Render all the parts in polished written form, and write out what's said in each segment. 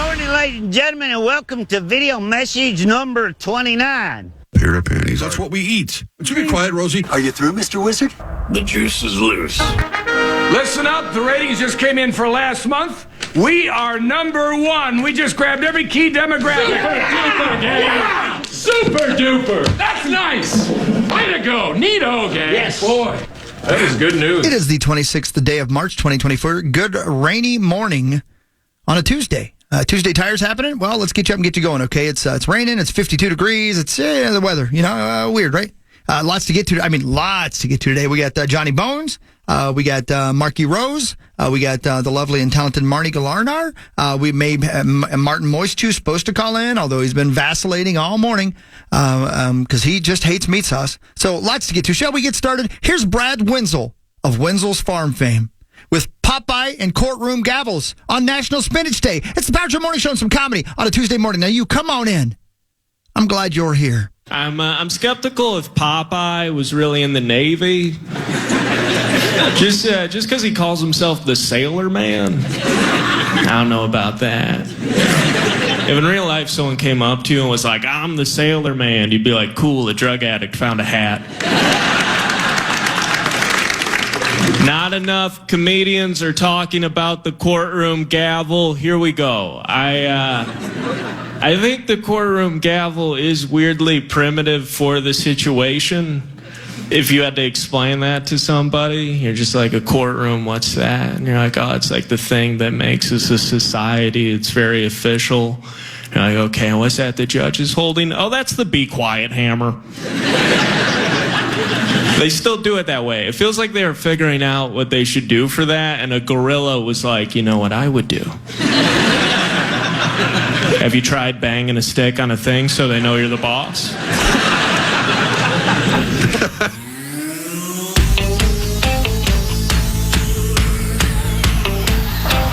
morning, ladies and gentlemen, and welcome to video message number 29. Pair of panties. That's what we eat. Would you be quiet, Rosie? Are you through, Mr. Wizard? The juice is loose. Listen up, the ratings just came in for last month. We are number one. We just grabbed every key demographic. Yeah. Super duper. That's nice. Way to go. Neato, gang. Yes. Boy, that is good news. It is the 26th day of March, 2024. Good rainy morning on a Tuesday. Tuesday tires happening? Well, let's get you up and get you going, okay? It's raining. It's 52 degrees. It's the weather. Weird, right? Lots to get to today. We got Johnny Bones. We got Marky Rose. We got the lovely and talented Marnie Galarnar. We made Martin Moistchew supposed to call in, although he's been vacillating all morning because he just hates meat sauce. So lots to get to. Shall we get started? Here's Brad Wenzel of Wenzel's Farm fame with Popeye and Courtroom Gavels on National Spinach Day. It's the Power Trip Morning Show and some comedy on a Tuesday morning. Now, you come on in. I'm glad you're here. I'm skeptical if Popeye was really in the Navy. Just because he calls himself the Sailor Man. I don't know about that. If in real life someone came up to you and was like, I'm the Sailor Man, you'd be like, cool, a drug addict found a hat. Not enough comedians are talking about the courtroom gavel. Here we go. I think the courtroom gavel is weirdly primitive for the situation. If you had to explain that to somebody, you're just like, a courtroom, what's that? And you're like, oh, it's like the thing that makes us a society. It's very official. You're like, okay, what's that the judge is holding? Oh, that's the be quiet hammer. They still do it that way. It feels like they were figuring out what they should do for that, and a gorilla was like, you know what I would do? Have you tried banging a stick on a thing so they know you're the boss?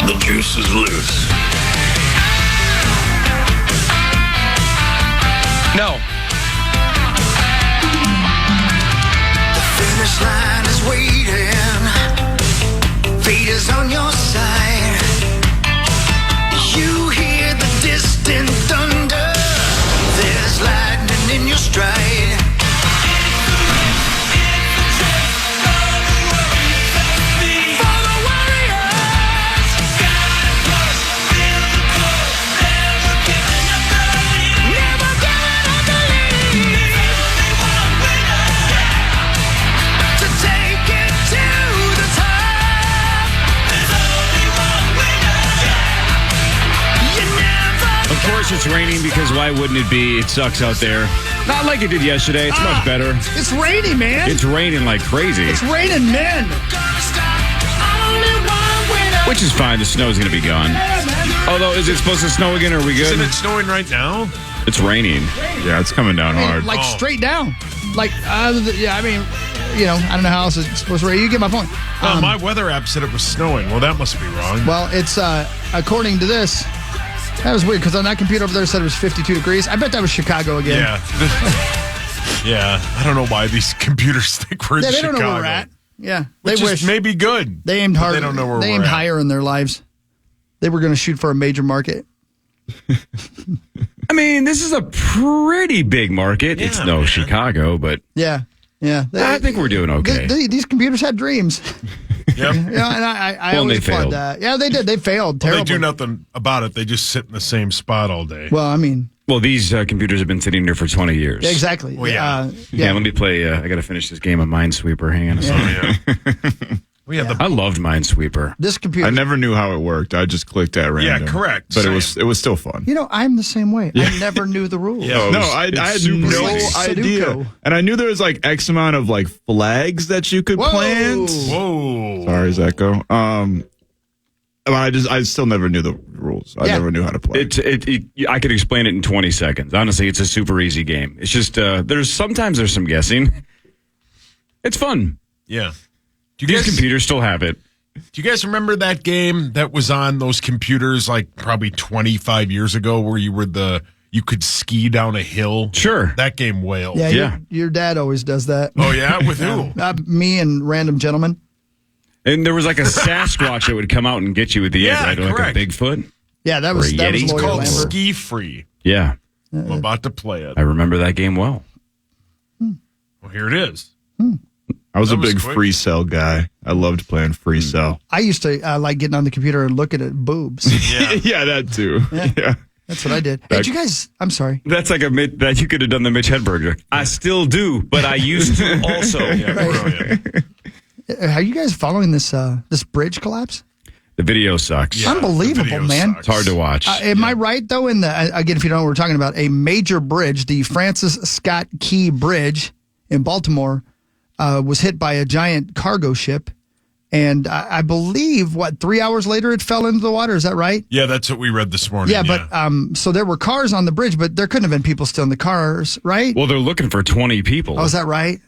The juice is loose. No. The finish line is waiting. Fate is on your side. You hear the distant thunder. There's lightning in your stride. Of course it's raining because why wouldn't it be? It sucks out there. Not like it did yesterday. It's much better. It's raining, man. It's raining like crazy. It's raining, men. Which is fine. The snow's going to be gone. Although, is it supposed to snow again? Or are we good? Isn't it snowing right now? It's raining. Yeah, it's coming down hard. Like straight down. Like, I don't know how else it's supposed to rain. You get my point. My weather app said it was snowing. Well, that must be wrong. Well, it's, according to this, that was weird because on that computer over there said it was 52 degrees. I bet that was Chicago again. Yeah. Yeah. I don't know why these computers think we're in Chicago. They don't know where we're at. Yeah. Which is maybe good. They aimed hard. They don't know where They aimed higher in their lives. They were going to shoot for a major market. I mean, this is a pretty big market. Yeah, it's no Chicago, but yeah. I think we're doing okay. These computers had dreams. Yep. And I always applaud that. Yeah, they did. They failed terribly. They do nothing about it. They just sit in the same spot all day. Well, I mean. Well, these computers have been sitting there for 20 years. Yeah, exactly. Well, yeah. Let me play. I got to finish this game of Minesweeper. Hang on a second. I loved Minesweeper. This computer. I never knew how it worked. I just clicked at random. Yeah, correct. But it was still fun. I'm the same way. I never knew the rules. Yeah. No, I had no idea. Sudoku. And I knew there was like X amount of like flags that you could plant. Whoa. Sorry, Zeko. I still never knew the rules. I never knew how to play. I could explain it in 20 seconds. Honestly, it's a super easy game. It's just there's some guessing. It's fun. Yeah. These computers still have it. Do you guys remember that game that was on those computers like probably 25 years ago where you could ski down a hill? Sure. That game wailed. Yeah. Your dad always does that. Oh, yeah? With who? Me and random gentlemen. And there was like a Sasquatch that would come out and get you at the end, right? Like a Bigfoot. Yeah, that was Or that was Yeti? It's Lawyer called Lambert. Ski Free. Yeah, I'm about to play it. I remember that game well. Well, here it is. I was That a was big quick. free cell guy. I loved playing free cell. I used to like getting on the computer and looking at boobs. Yeah. Yeah, that too. Yeah. That's what I did. Hey, did you guys? I'm sorry. That's like that you could have done the Mitch Hedberg. I still do, but I used to also. Yeah, brilliant. Are you guys following this this bridge collapse? The video sucks. Yeah, Unbelievable, the video man. sucks. It's hard to watch. Am I right though? In the again, if you don't know what we're talking about, a major bridge, the Francis Scott Key Bridge in Baltimore, was hit by a giant cargo ship, and I believe 3 hours later it fell into the water. Is that right? Yeah, that's what we read this morning. Yeah, but so there were cars on the bridge, but there couldn't have been people still in the cars, right? Well, they're looking for 20 people. Oh, is that right?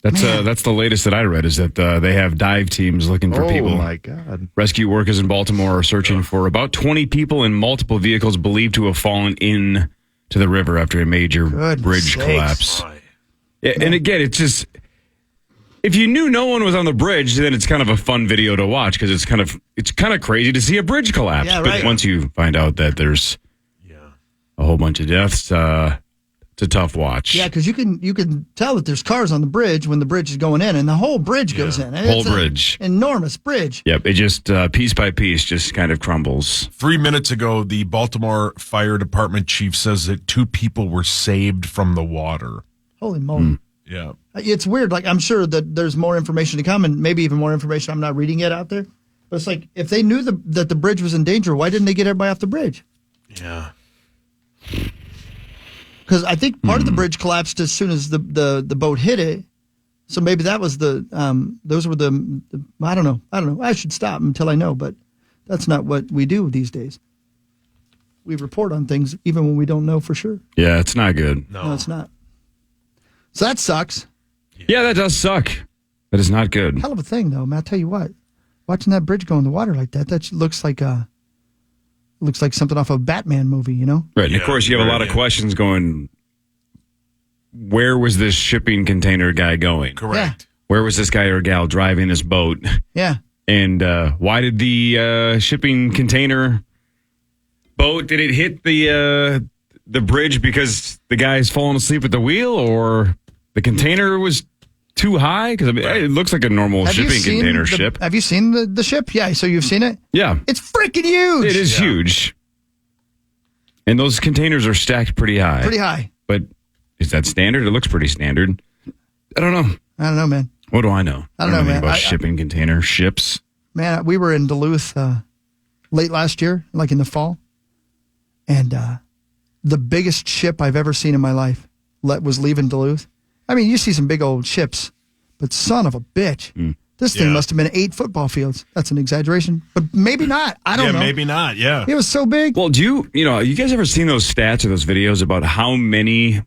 That's the latest that I read is that they have dive teams looking for people. Oh, my God. Rescue workers in Baltimore are searching for about 20 people in multiple vehicles believed to have fallen in to the river after a major Goodness bridge sakes. collapse. Yeah, and again, it's just if you knew no one was on the bridge, then it's kind of a fun video to watch because it's kind of crazy to see a bridge collapse. Yeah, but right. once you find out that there's a whole bunch of deaths, it's a tough watch. Yeah, because you can tell that there's cars on the bridge when the bridge is going in, and the whole bridge goes in. And Whole it's an bridge. enormous bridge. Yep, it just piece by piece just kind of crumbles. 3 minutes ago, the Baltimore Fire Department chief says that 2 people were saved from the water. Holy moly! Yeah. It's weird. Like I'm sure that there's more information to come, and maybe even more information I'm not reading yet out there. But it's like if they knew that the bridge was in danger, why didn't they get everybody off the bridge? Yeah. Because I think part of the bridge collapsed as soon as the boat hit it. So maybe that was those were the I don't know. I should stop until I know, but that's not what we do these days. We report on things even when we don't know for sure. Yeah, it's not good. No, it's not. So that sucks. Yeah, that does suck. That is not good. Hell of a thing, though, man. I'll tell you what. Watching that bridge go in the water like that looks like something off a Batman movie, you know? Right, and of course you have a lot of yeah. questions going, where was this shipping container guy going? Correct. Where was this guy or gal driving this boat? Yeah. And why did the shipping container boat, did it hit the bridge because the guy's fallen asleep at the wheel or the container was too high? Because it looks like a normal shipping container ship. Have you seen the ship? Yeah, so you've seen it? Yeah. It's freaking huge. It is huge. And those containers are stacked pretty high. Pretty high. But is that standard? It looks pretty standard. I don't know. I don't know, man. What do I know? I don't know, man. About shipping container ships. Man, we were in Duluth late last year, like in the fall. And the biggest ship I've ever seen in my life was leaving Duluth. I mean, you see some big old ships, but son of a bitch. This thing must have been 8 football fields. That's an exaggeration, but maybe not. I don't know. Maybe not. Yeah. It was so big. Well, you guys ever seen those stats or those videos about how many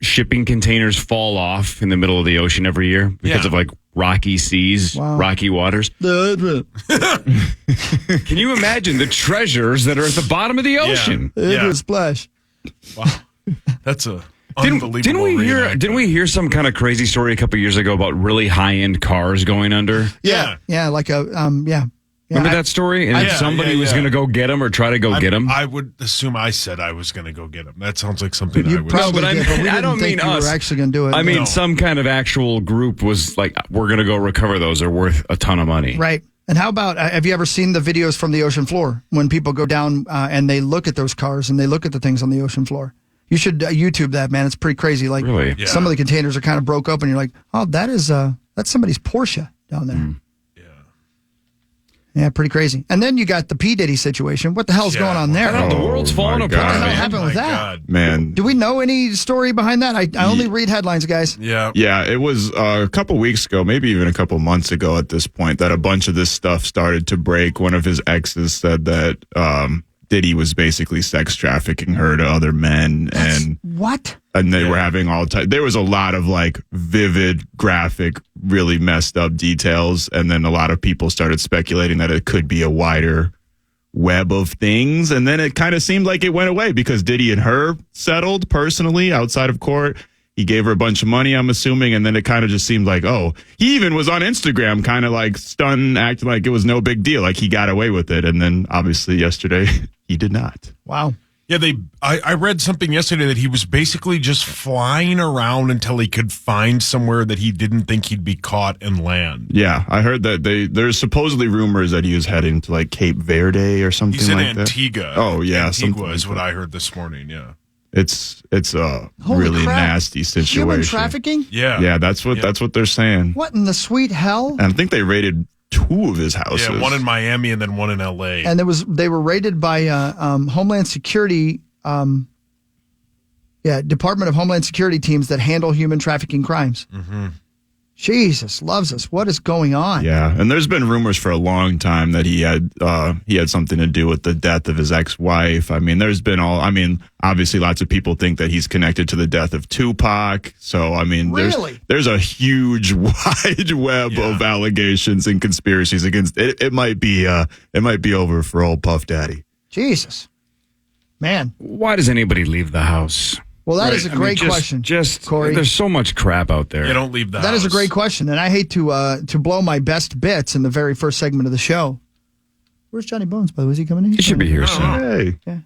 shipping containers fall off in the middle of the ocean every year because of like rocky seas, rocky waters? Can you imagine the treasures that are at the bottom of the ocean? Splash. Wow. That's a unbelievable Didn't we hear some kind of crazy story a couple years ago about really high-end cars going under? Yeah. Yeah, like a Remember that story? And somebody was going to go get them or try to go get them? I would assume I said I was going to go get them. That sounds like something You I would probably but I did, but we I didn't don't think mean you us. were actually going to do it. I mean, No. some kind of actual group was like, we're going to go recover those. They're worth a ton of money. Right. And how about, have you ever seen the videos from the ocean floor when people go down and they look at those cars and they look at the things on the ocean floor? You should YouTube that, man. It's pretty crazy. Like Really? Yeah. some of the containers are kind of broke up and you're like, oh, that's somebody's Porsche down there. Yeah, pretty crazy. And then you got the P. Diddy situation. What the hell's going on there? I don't know, the world's falling my apart. God. What the hell man. happened with My that? God. Man. Do we know any story behind that? I only read headlines, guys. Yeah. Yeah, it was a couple weeks ago, maybe even a couple months ago at this point, that a bunch of this stuff started to break. One of his exes said that Diddy was basically sex trafficking her to other men, and What? they were having all time. There was a lot of like vivid, graphic, really messed up details, and then a lot of people started speculating that it could be a wider web of things, and then it kind of seemed like it went away because Diddy and her settled personally outside of court. he gave her a bunch of money, I'm assuming, and then it kind of just seemed like, oh, he even was on Instagram kind of like stunned, acting like it was no big deal, like he got away with it. And then obviously yesterday he did not. Wow. Yeah, I read something yesterday that he was basically just flying around until he could find somewhere that he didn't think he'd be caught and land. Yeah, I heard that there's supposedly rumors that he was heading to like Cape Verde or something He's in like Antigua. that. Oh, yeah. Antigua is what I heard this morning, yeah. It's a Holy really crap. nasty situation. Human trafficking? Yeah. Yeah, that's what they're saying. What in the sweet hell? And I think they raided 2 of his houses. Yeah, one in Miami and then one in L.A. And they were raided by Homeland Security, Department of Homeland Security teams that handle human trafficking crimes. Mm-hmm. Jesus loves us. What is going on? Yeah, and there's been rumors for a long time that he had something to do with the death of his ex-wife. I mean, obviously lots of people think that he's connected to the death of Tupac. So, I mean, Really? there's a huge wide web of allegations and conspiracies against it. It might be over for old Puff Daddy. Jesus. Man. Why does anybody leave the house? Well, that is a great question, Corey. There's so much crap out there. You don't leave the house. That is a great question, and I hate to blow my best bits in the very first segment of the show. Where's Johnny Bones, by the way? Is he coming in? He should be here soon. Hey. Yeah.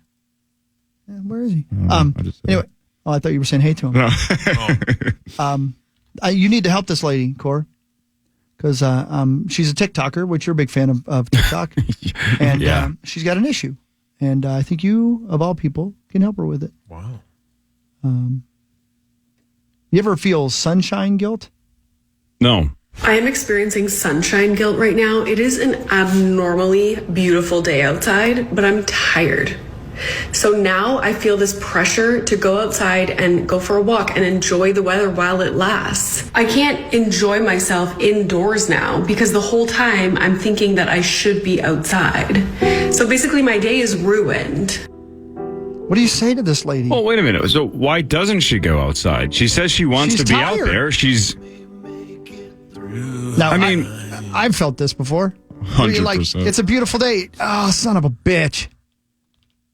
Where is he? Anyway. Oh, I thought you were saying hey to him. You need to help this lady, Corey, because she's a TikToker, which you're a big fan of TikTok, and she's got an issue, and I think you, of all people, can help her with it. Wow. You ever feel sunshine guilt? No. I am experiencing sunshine guilt right now. It is an abnormally beautiful day outside, but I'm tired. So now I feel this pressure to go outside and go for a walk and enjoy the weather while it lasts. I can't enjoy myself indoors now because the whole time I'm thinking that I should be outside. So basically my day is ruined. What do you say to this lady? Well, wait a minute. So why doesn't she go outside? She says she wants to be out there. Now, I've felt this before. 100%. Like, it's a beautiful day. Oh, son of a bitch.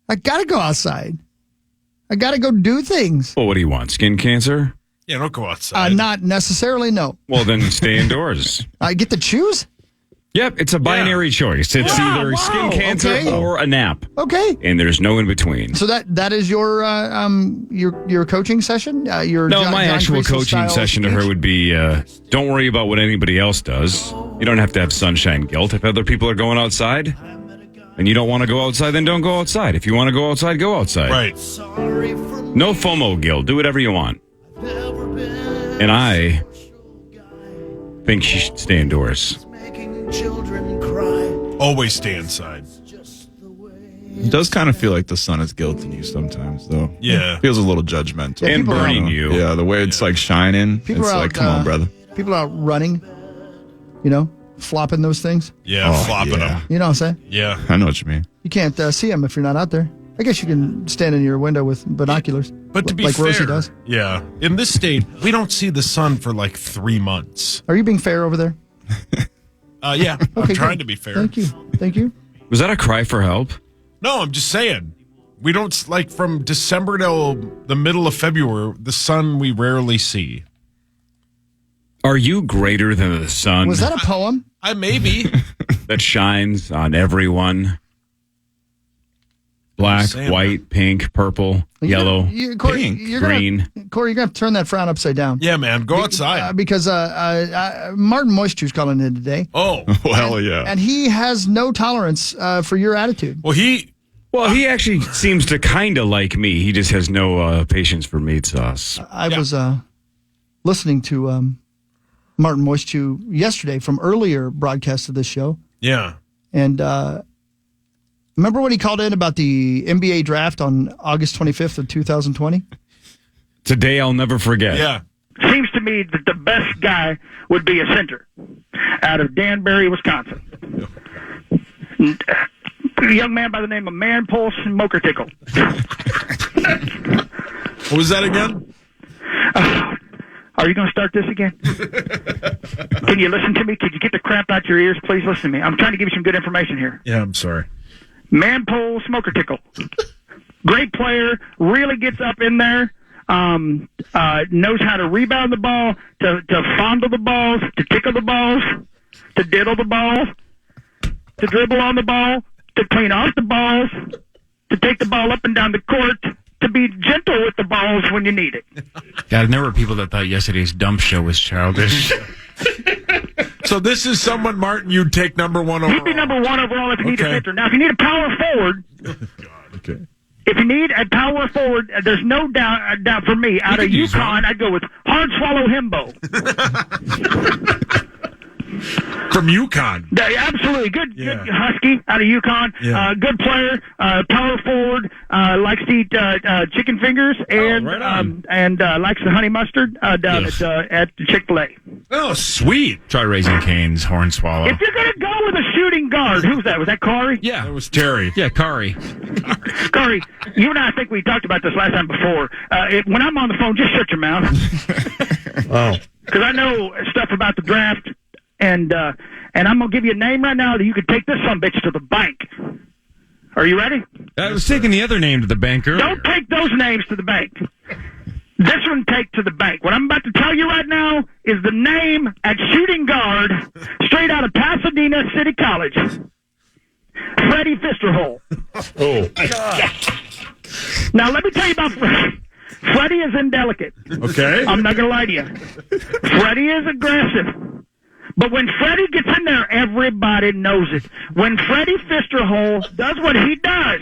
I got to go outside. I got to go do things. Well, what do you want? Skin cancer? Yeah, don't go outside. Not necessarily, no. Well, then stay indoors. I get to choose? Yep, it's a binary choice. It's either skin cancer or a nap. Okay. And there's no in between. So that is your coaching session? My actual coaching session to her would be, don't worry about what anybody else does. You don't have to have sunshine guilt. If other people are going outside and you don't want to go outside, then don't go outside. If you want to go outside, go outside. Right. No FOMO guilt. Do whatever you want. And I think she should stay indoors. Always stay inside. It does kind of feel like the sun is guilting you sometimes, though. Yeah. It feels a little judgmental. Yeah, and burning you. Yeah, the way it's like shining. People it's are like, out, come on, brother. People are out running, flopping those things. Yeah, flopping them. You know what I'm saying? Yeah. I know what you mean. You can't see them if you're not out there. I guess you can stand in your window with binoculars. But to be like fair, Rosie does. Yeah. In this state, we don't see the sun for like 3 months. Are you being fair over there? Yeah. I'm Okay, trying good. to be fair. Thank you. Was that a cry for help? No, I'm just saying. We don't, like, from December till the middle of February, the sun we rarely see. Are you greater than the sun? Was that a poem? I maybe. That shines on everyone? Black, white, pink, purple, yellow, Corey, pink, green. Corey, you're going to have to turn that frown upside down. Yeah, man. Go outside. Because Martin Moistchew's calling in today. Oh. Well, yeah. And he has no tolerance for your attitude. Well, he actually seems to kind of like me. He just has no patience for meat sauce. I was listening to Martin Moistchew yesterday from earlier broadcasts of this show. Yeah. And remember when he called in about the NBA draft on August 25th of 2020? Today I'll never forget. Yeah. Seems to me that the best guy would be a center out of Danbury, Wisconsin. A young man by the name of Man Pulse and Moker Tickle. What was that again? Are you going to start this again? Can you listen to me? Could you get the crap out your ears? Please listen to me. I'm trying to give you some good information here. Yeah, I'm sorry. Man Pole Smoker Tickle. Great player, really gets up in there. knows how to rebound the ball, to fondle the balls, to tickle the balls, to diddle the balls, to dribble on the ball, to clean off the balls, to take the ball up and down the court, to be gentle with the balls when you need it. God, there were people that thought yesterday's dump show was childish. So this is someone, Martin, you'd take number one overall. He'd be number one overall if you need a center. Now, if you need a power forward, if you need a power forward, there's no doubt for me. Out of UConn, I'd go with Hard Swallow Himbo. From UConn. Absolutely. Good Husky out of UConn. Yeah. Good player, power forward, likes to eat chicken fingers, and likes the honey mustard down at Chick-fil-A. Oh, sweet. Try Raising Cane's Hornswallow. If you're going to go with a shooting guard, who's that? Was that Kari? Yeah. That was Terry. Yeah, Kari. Kari, you and I think we talked about this last time before. When I'm on the phone, just shut your mouth. Oh. Because I know stuff about the draft. And I'm going to give you a name right now that you could take this sumbitch to the bank. Are you ready? I was taking the other name to the bank earlier. Don't take those names to the bank. This one take to the bank. What I'm about to tell you right now is the name at shooting guard straight out of Pasadena City College. Freddie Fisterhole. Oh. Yeah. Now, let me tell you about Freddie. Freddie is indelicate. Okay. I'm not going to lie to you. Freddie is aggressive. But when Freddie gets in there, everybody knows it. When Freddie Fisterhole does what he does,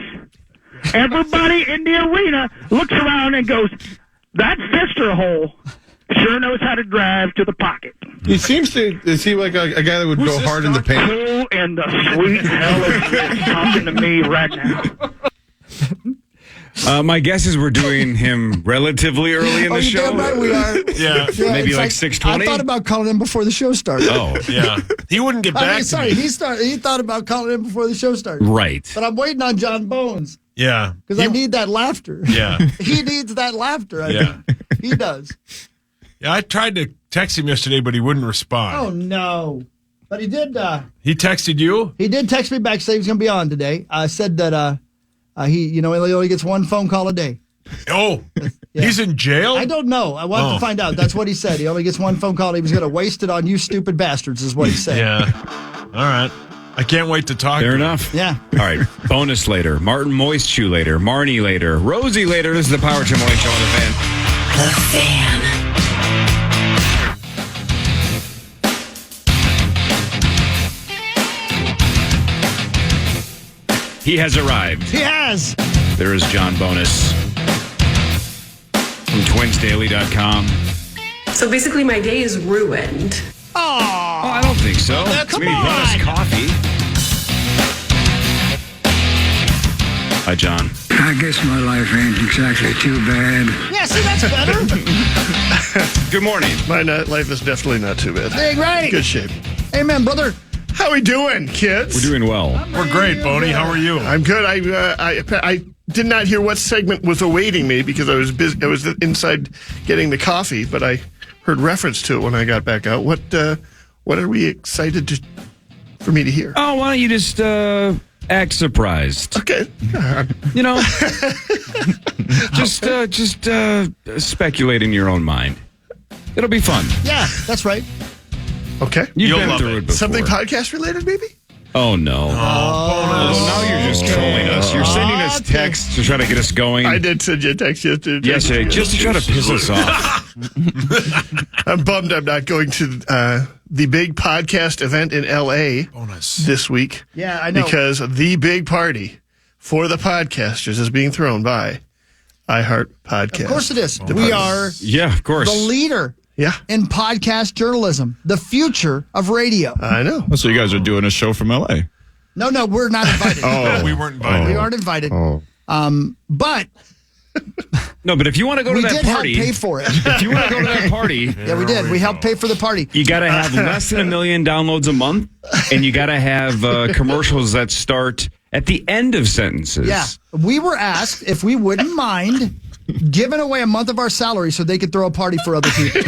everybody in the arena looks around and goes, that Fisterhole sure knows how to drive to the pocket. He seems to seem like a guy that would go hard in the paint. Who in the sweet hell is this talking to me right now? My guess is we're doing him relatively early in the show. Damn right we are. Yeah. Maybe like 6:20. I thought about calling him before the show started. Oh, yeah. He wouldn't get back to me. He thought about calling him before the show started. Right. But I'm waiting on John Bones. Yeah. Because I need that laughter. Yeah. He needs that laughter. I think. He does. Yeah, I tried to text him yesterday, but he wouldn't respond. Oh, no. But he did. He texted you? He did text me back, say he was going to be on today. I said that he only gets one phone call a day. Oh, he's in jail? I don't know. I wanted to find out. That's what he said. He only gets one phone call. He was going to waste it on you stupid bastards is what he said. Yeah. All right. I can't wait to talk. Fair enough. Yeah. All right. Bonus later. Martin Moistchew later. Marnie later. Rosie later. This is the Power Jim Moist Show on the Fan. The Fan. He has arrived. He has. There is John Bonus from twinsdaily.com. So basically, my day is ruined. Oh, I don't think so. Come He brought us coffee. Hi, John. I guess my life ain't exactly too bad. Yeah, see, that's better. Good morning. My life is definitely not too bad. Dang right. Good shape. Amen, brother. How we doing, kids? We're doing well. We're great, Boney. How are you? I'm good. I did not hear what segment was awaiting me because I was busy. I was inside getting the coffee, but I heard reference to it when I got back out. What are we excited for me to hear? Oh, why don't you just act surprised? Okay. You know, just speculate in your own mind. It'll be fun. Yeah, that's right. Okay. You've been through it before. Something podcast related, maybe? Oh, no. Now you're just trolling us. You're sending us texts to try to get us going. I did send you a text yesterday. Yesterday, just to try to piss us off. I'm bummed I'm not going to the big podcast event in L.A. this week. Yeah, I know. Because the big party for the podcasters is being thrown by iHeart Podcast. Of course it is. We are yeah, of course. the leader in podcast journalism, the future of radio. I know. So you guys are doing a show from L.A.? No, we're not invited. We weren't invited. We aren't invited. But no, but if you want to go to we that did party, help pay for it. If you want to go to that party, yeah, we did. We helped pay for the party. You got to have less than 1 million downloads a month, and you got to have commercials that start at the end of sentences. Yeah, we were asked if we wouldn't mind giving away a month of our salary so they could throw a party for other people.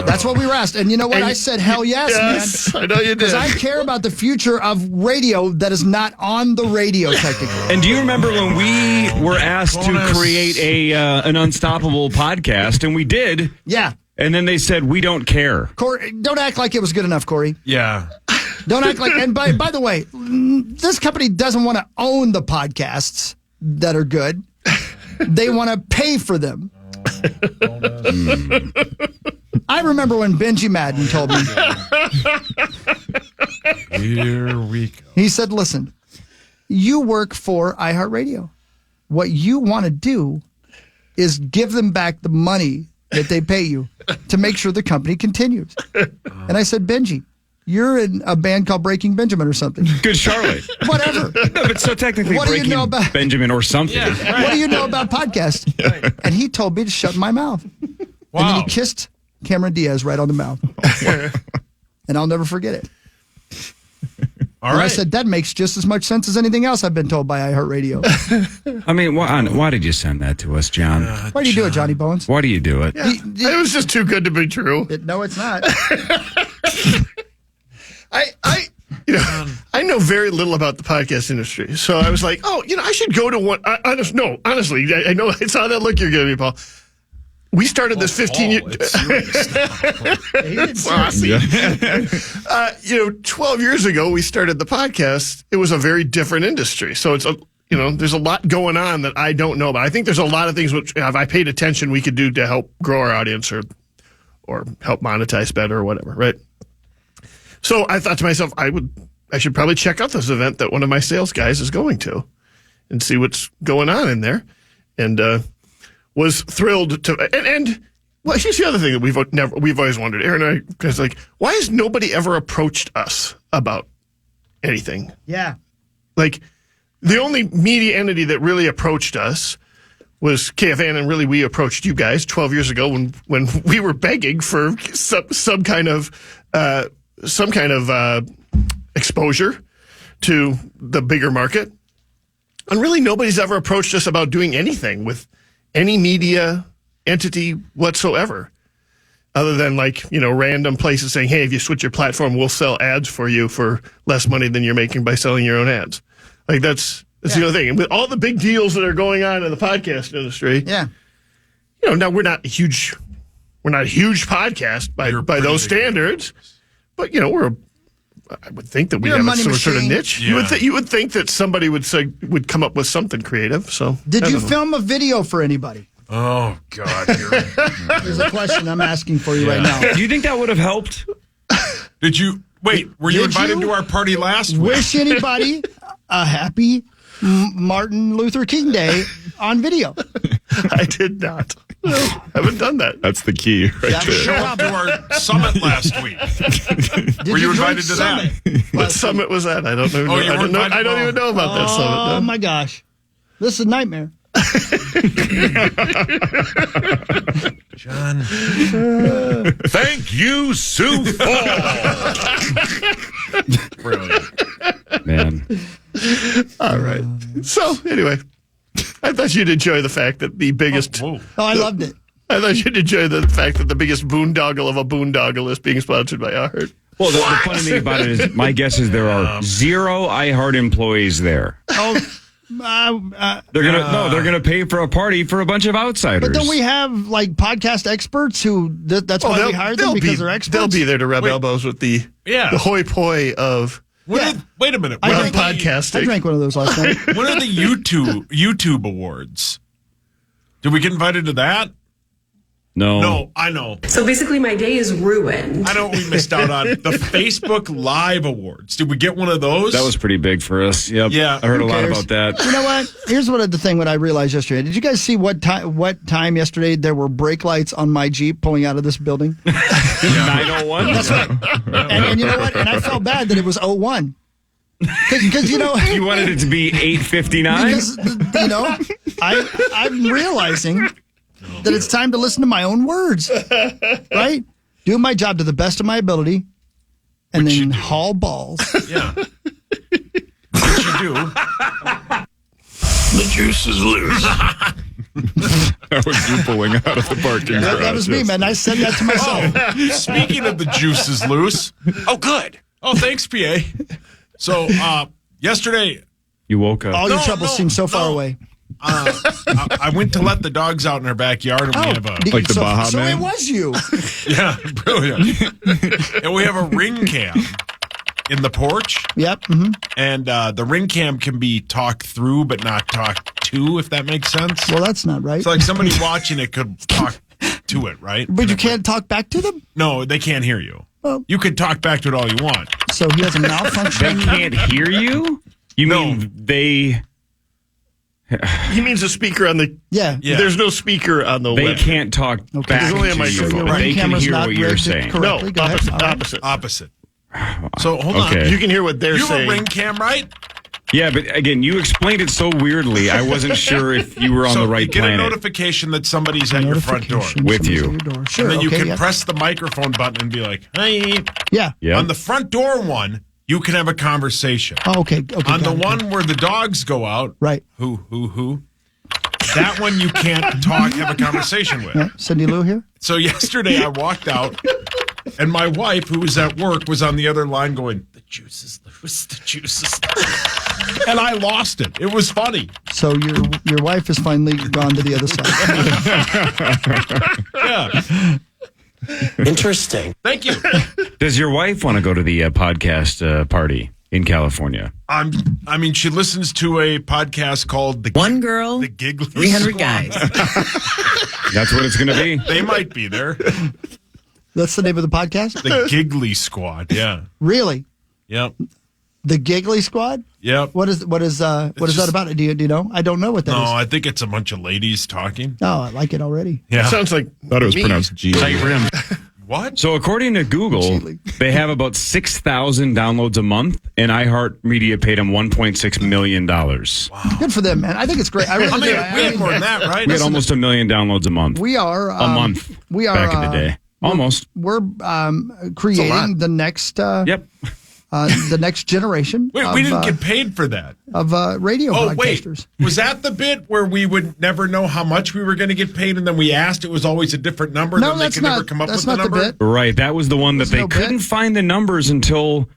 That's what we were asked. And you know what? I said, hell yes, man. I know you did. Because I care about the future of radio that is not on the radio, technically. And do you remember when we were asked to create an Unstoppable podcast, and we did? Yeah. And then they said, we don't care. Corey, don't act like it was good enough, Corey. Yeah. Don't act like, and by the way, this company doesn't want to own the podcasts that are good. They want to pay for them. I remember when Benji Madden told me. Here we go. He said, listen, you work for iHeartRadio. What you want to do is give them back the money that they pay you to make sure the company continues. And I said, Benji, you're in a band called Breaking Benjamin or something. Good Charlotte. Whatever. No, but so technically What do you Breaking know about- Benjamin or something. Yeah, right. What do you know about podcasts? And he told me to shut my mouth. Wow. And then he kissed Cameron Diaz right on the mouth. And I'll never forget it. All and right. I said, that makes just as much sense as anything else I've been told by iHeartRadio. I mean, why did you send that to us, John? Why do you do it, Johnny Bones? Why do you do it? Yeah. It was just too good to be true. No, it's not. I know very little about the podcast industry, so I was like, I should go to one. Honestly, I know I saw that look you're giving me, Paul. We started this 15 years. 12 years ago, we started the podcast. It was a very different industry, so it's there's a lot going on that I don't know about. I think there's a lot of things which, if I paid attention, we could do to help grow our audience or help monetize better or whatever, right? So I thought to myself, I should probably check out this event that one of my sales guys is going to and see what's going on in there. And was thrilled to and well, here's the other thing that we've always wondered, Aaron and I, because why has nobody ever approached us about anything? Yeah. Like the only media entity that really approached us was KFAN, and really we approached you guys 12 years ago when we were begging for some kind of exposure to the bigger market. And really nobody's ever approached us about doing anything with any media entity whatsoever, other than random places saying, hey, if you switch your platform, we'll sell ads for you for less money than you're making by selling your own ads. That's the other thing. And with all the big deals that are going on in the podcast industry, now we're not a huge podcast by those standards, but I would think that we have some sort of niche. Yeah. You would think that somebody would come up with something creative. So did you film a video for anybody? Oh, God. There's a question I'm asking for you right now. Do you think that would have helped? Did you? Wait, were you invited to our party last week? Wish anybody a happy Martin Luther King Day on video? I did not. I haven't done that. That's the key right there. Show up to our summit last week. Were you invited to that? What summit was that? I don't know. I don't even know about that summit. Oh, my gosh. This is a nightmare. John. Thank you, Sioux Falls. Brilliant. Man. All right. So, anyway, I thought you'd enjoy the fact that the biggest... Oh, I loved it. I thought you'd enjoy the fact that the biggest boondoggle of a boondoggle is being sponsored by iHeart. Well, the funny thing about it is, my guess is there are 0 iHeart employees there. Oh, they're gonna pay for a party for a bunch of outsiders. but don't we have podcast experts who that's why we hired them, because they're experts? They'll be there to rub elbows with the hoi poi of Wait a minute. podcasting. I drank one of those last night. What are the YouTube awards? Did we get invited to that? No, I know. So basically, my day is ruined. I know what we missed out on. The Facebook Live Awards. Did we get one of those? That was pretty big for us. Yep. Yeah. I heard a lot cares? about that. You know what? Here's what I realized yesterday. Did you guys see what time yesterday there were brake lights on my Jeep pulling out of this building? 9:01. That's right. And you know what? And I felt bad that it was 01. Because you wanted it to be 8:59. Because I'm realizing that it's time to listen to my own words, right? Doing my job to the best of my ability, and then haul balls. Yeah. What you do. The juice is loose. That was you pulling out of the parking garage. That was me, man. I said that to myself. Speaking of the juice is loose. Oh, good. Oh, thanks, PA. So, yesterday... You woke up. All your troubles seem so far away. I went to let the dogs out in our backyard, and we have a... Like the Baja So Man? it was you. Yeah, brilliant. And we have a ring cam in the porch. Yep. And the ring cam can be talked through, but not talked to, if that makes sense. Well, that's not right. So, like, somebody watching it could talk to it, right? But you can't talk back to them? No, they can't hear you. Oh. You could talk back to it all you want. So he has a malfunction. They can't hear you? You mean they... He means a speaker on the... Yeah. There's no speaker on the They web. can't talk back There's only a to microphone. you, but they can camera's hear not what you're rigged saying. correctly. No, Go ahead. All right. Opposite. So, hold Okay. on. You can hear what they're You have saying. a ring cam, right? Yeah, but again, you explained it so weirdly. I wasn't sure if you were on So the right you get planet. a notification that somebody's at your front door. Notification, With somebody's you. at your door. Sure. And then you okay, can yeah. press the microphone button and be like, hey. Yeah. Yeah. On the front door one, you can have a conversation. Oh, okay. Okay. On the got it. one where the dogs go out, Right. who, that one you can't have a conversation with. Yeah. Cindy Lou here? So yesterday I walked out, and my wife, who was at work, was on the other line going, the juice is loose, the juice is loose. And I lost it. It was funny. So your wife has finally gone to the other side. Yeah. Interesting. Thank you. Does your wife want to go to the podcast party in California? I mean, she listens to a podcast called One Girl, The Giggly 300 Squad. Guys. That's what it's going to be. They might be there. That's the name of the podcast? The Giggly Squad. Yeah. Really? Yep. The Giggly Squad? Yep. What is that about? Do you know? I don't know what that is. No, I think it's a bunch of ladies talking. Oh, I like it already. Yeah. Sounds like thought it was me. pronounced G. What? So according to Google, they have about 6,000 downloads a month, and iHeartMedia paid them $1.6 million. Wow. Good for them, man. I think it's great. I really do. we had more than that, right? We had almost 1 million downloads a month. We are a month. We are back in the day. Almost. We're creating the next. Yep. The next generation. Wait, we didn't get paid for that. Of radio broadcasters. Wait. Was that the bit where we would never know how much we were going to get paid, and then we asked, it was always a different number, No, and then they that's could not- never come up that's with the not the number? bit. Right. That was the one that they couldn't find the numbers until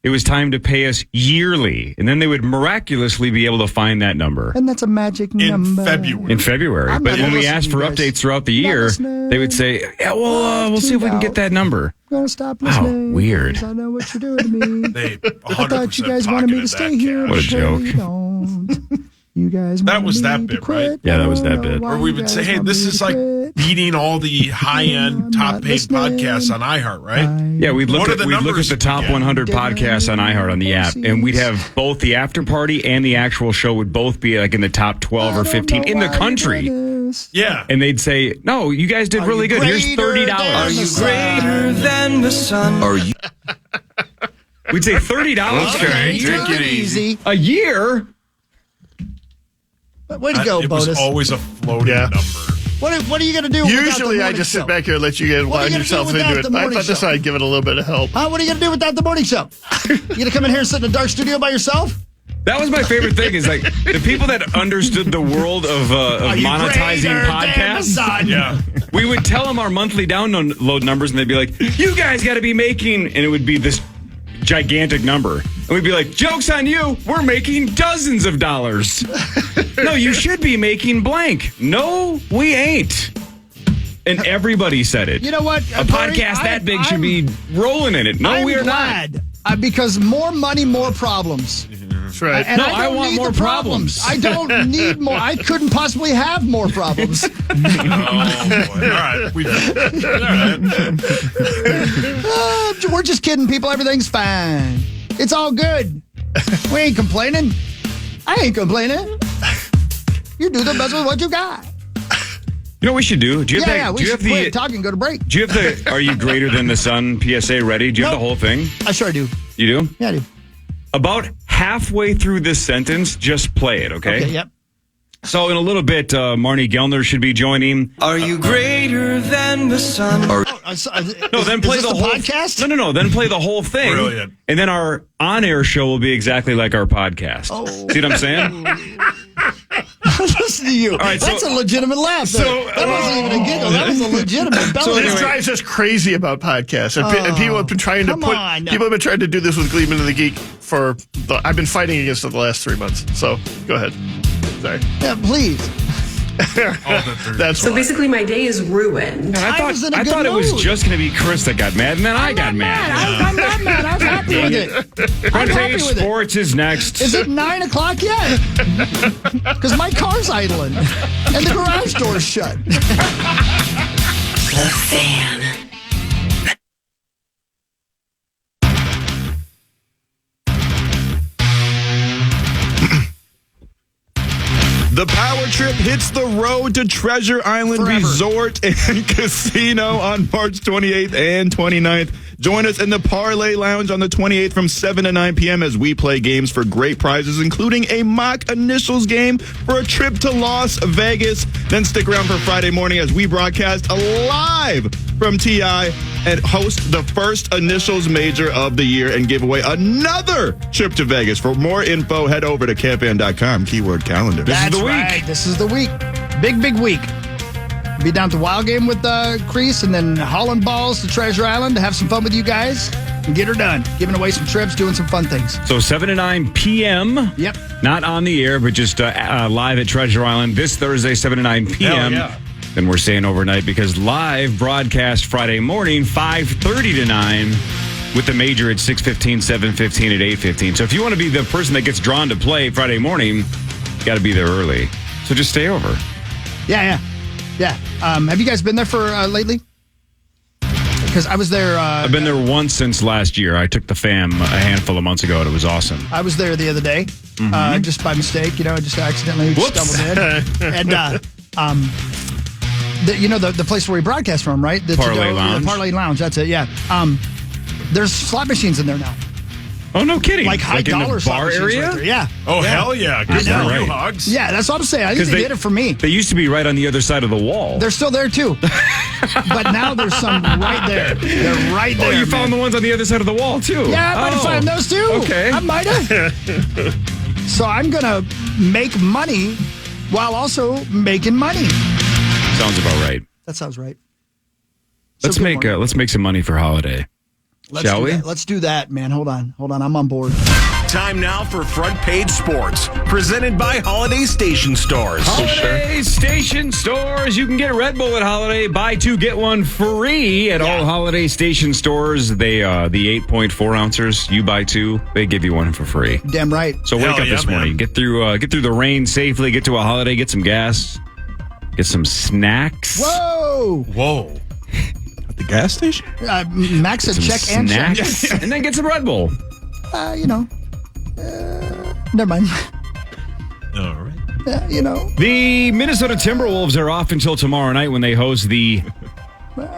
it was time to pay us yearly. And then they would miraculously be able to find that number. And that's a magic number. February. In February. I'm But not when we listening, asked for guys. updates throughout the year, listening. they would say, yeah, well, we'll see if we can get that number. I'm going to stop Wow, listening. weird. 'Cause I know what you're doing to me. They I thought you 100% guys wanted me to pocketed stay that here. What a but joke. you don't. You guys That wanted was that me to bit, quit. right? Yeah, that was that bit. Or we would say, hey, this is like beating all the high-end, top-paid podcasts on iHeart, right? Yeah, we'd look What at are the the numbers top again? 100 podcasts on iHeart on the app, and we'd have both the after party and the actual show would both be like in the top 12 or 15 in the country. Yeah. And they'd say, no, you guys did really good. Here's $30. Are you greater than the sun? Are you? We'd say $30. Okay, take it easy. A year? Way to go, It Bonus. was always a floating number. What are you going to do? without the Usually I morning just show? sit back here and let you guys What are you wind gonna yourself do without into it. the I morning thought this show? I'd give it a little bit of help. Huh? What are you going to do without the morning show? You going to come in here and sit in a dark studio by yourself? That was my favorite thing is like the people that understood the world of you monetizing greater than podcasts. the sun? Yeah. We would tell them our monthly download numbers and they'd be like, you guys got to be making, and it would be this gigantic number. And we'd be like, joke's on you. We're making dozens of dollars. No, you should be making blank. No, we ain't. And everybody said it. You know what? A podcast that big should be rolling in it. No, I'm we are glad, because more money, more problems. That's right. And No, I I don't want need more the problems. I don't need more. I couldn't possibly have more problems. Oh, boy. All right. All right. We're just kidding, people. Everything's fine. It's all good. We ain't complaining. I ain't complaining. You do the best with what you got. You know what we should do? Do you have Yeah, the, we do you should have the quit talking and go to break. Do you have the Are You Greater Than the Sun PSA ready? Do you have the whole thing? I sure do. You do? Yeah, I do. About halfway through this sentence, just play it, okay? Okay, yep. So in a little bit, Marnie Gellner should be joining. Are you greater than the sun? No, then play is the this whole podcast. No. Then play the whole thing. Brilliant. And then our on-air show will be exactly like our podcast. Oh. See what I'm saying? Listen to to you. right, That's a legitimate laugh. That wasn't even a giggle. That was a legitimate belly. So this laugh. drives us crazy about podcasts, and people have been trying to people have been trying to do this with Gleeman and the Geek for. I've been fighting against it the last 3 months. So go ahead. Sorry. Yeah, please. That's So basically, my day is ruined. I thought it was just going to be Chris that got mad, and then I got mad. I'm not mad. I'm happy with it. I'm happy with it. Sports is next. Is it 9 o'clock yet? Because my car's idling and the garage door's shut. The Fan. The Power Trip hits the road to Treasure Island Resort and Casino on March 28th and 29th. Join us in the Parlay Lounge on the 28th from 7 to 9 p.m. as we play games for great prizes, including a mock initials game for a trip to Las Vegas. Then stick around for Friday morning as we broadcast live from TI and host the first initials major of the year and give away another trip to Vegas. For more info, head over to KFAN.com, keyword calendar. That's right. This is the week. Big week. Be down to Wild Game with Crease and then hauling balls to Treasure Island to have some fun with you guys and get her done. Giving away some trips, doing some fun things. So 7 to 9 p.m. Yep. Not on the air, but just live at Treasure Island this Thursday, 7 to 9 p.m. Hell yeah. Then we're staying overnight because live broadcast Friday morning, 5:30 to 9, with the major at 6:15, 7:15, at 8:15. So if you want to be the person that gets drawn to play Friday morning, you got to be there early. So just stay over. Yeah. Have you guys been there for lately? Because I was there. I've been there once since last year. I took the fam a handful of months ago, and it was awesome. I was there the other day, just by mistake. Just accidentally stumbled in. And the place where we broadcast from, right? The Parlay Lounge. The Parlay Lounge. That's it. Yeah. There's slot machines in there now. Oh, no kidding. Like high dollar slot machines area? right there. Yeah. Oh, hell yeah. Good for you, Hogs. Yeah, that's what I'm saying. I think they did it for me. They used to be right on the other side of the wall. They're still there, too. But now there's some right there. They're right there. Oh, you found the ones on the other side of the wall, too? Yeah, I might have found those, too. Okay. I might have. So I'm going to make money while also making money. Sounds about right. That sounds right. Let's make some money for holiday. Shall we? Let's do that, man. Hold on. I'm on board. Time now for Front Page Sports, presented by Holiday Station Stores. Holiday Station Stores. You can get Red Bull at Holiday. Buy two, get one free at all Holiday Station Stores. They the 8.4 ounces. You buy two, they give you one for free. Damn right. So wake up this morning. Get through the rain safely. Get to a Holiday. Get some gas. Get some snacks. Whoa. At the gas station? Max said check and check. And then get some Red Bull. Never mind. All right. The Minnesota Timberwolves are off until tomorrow night when they host the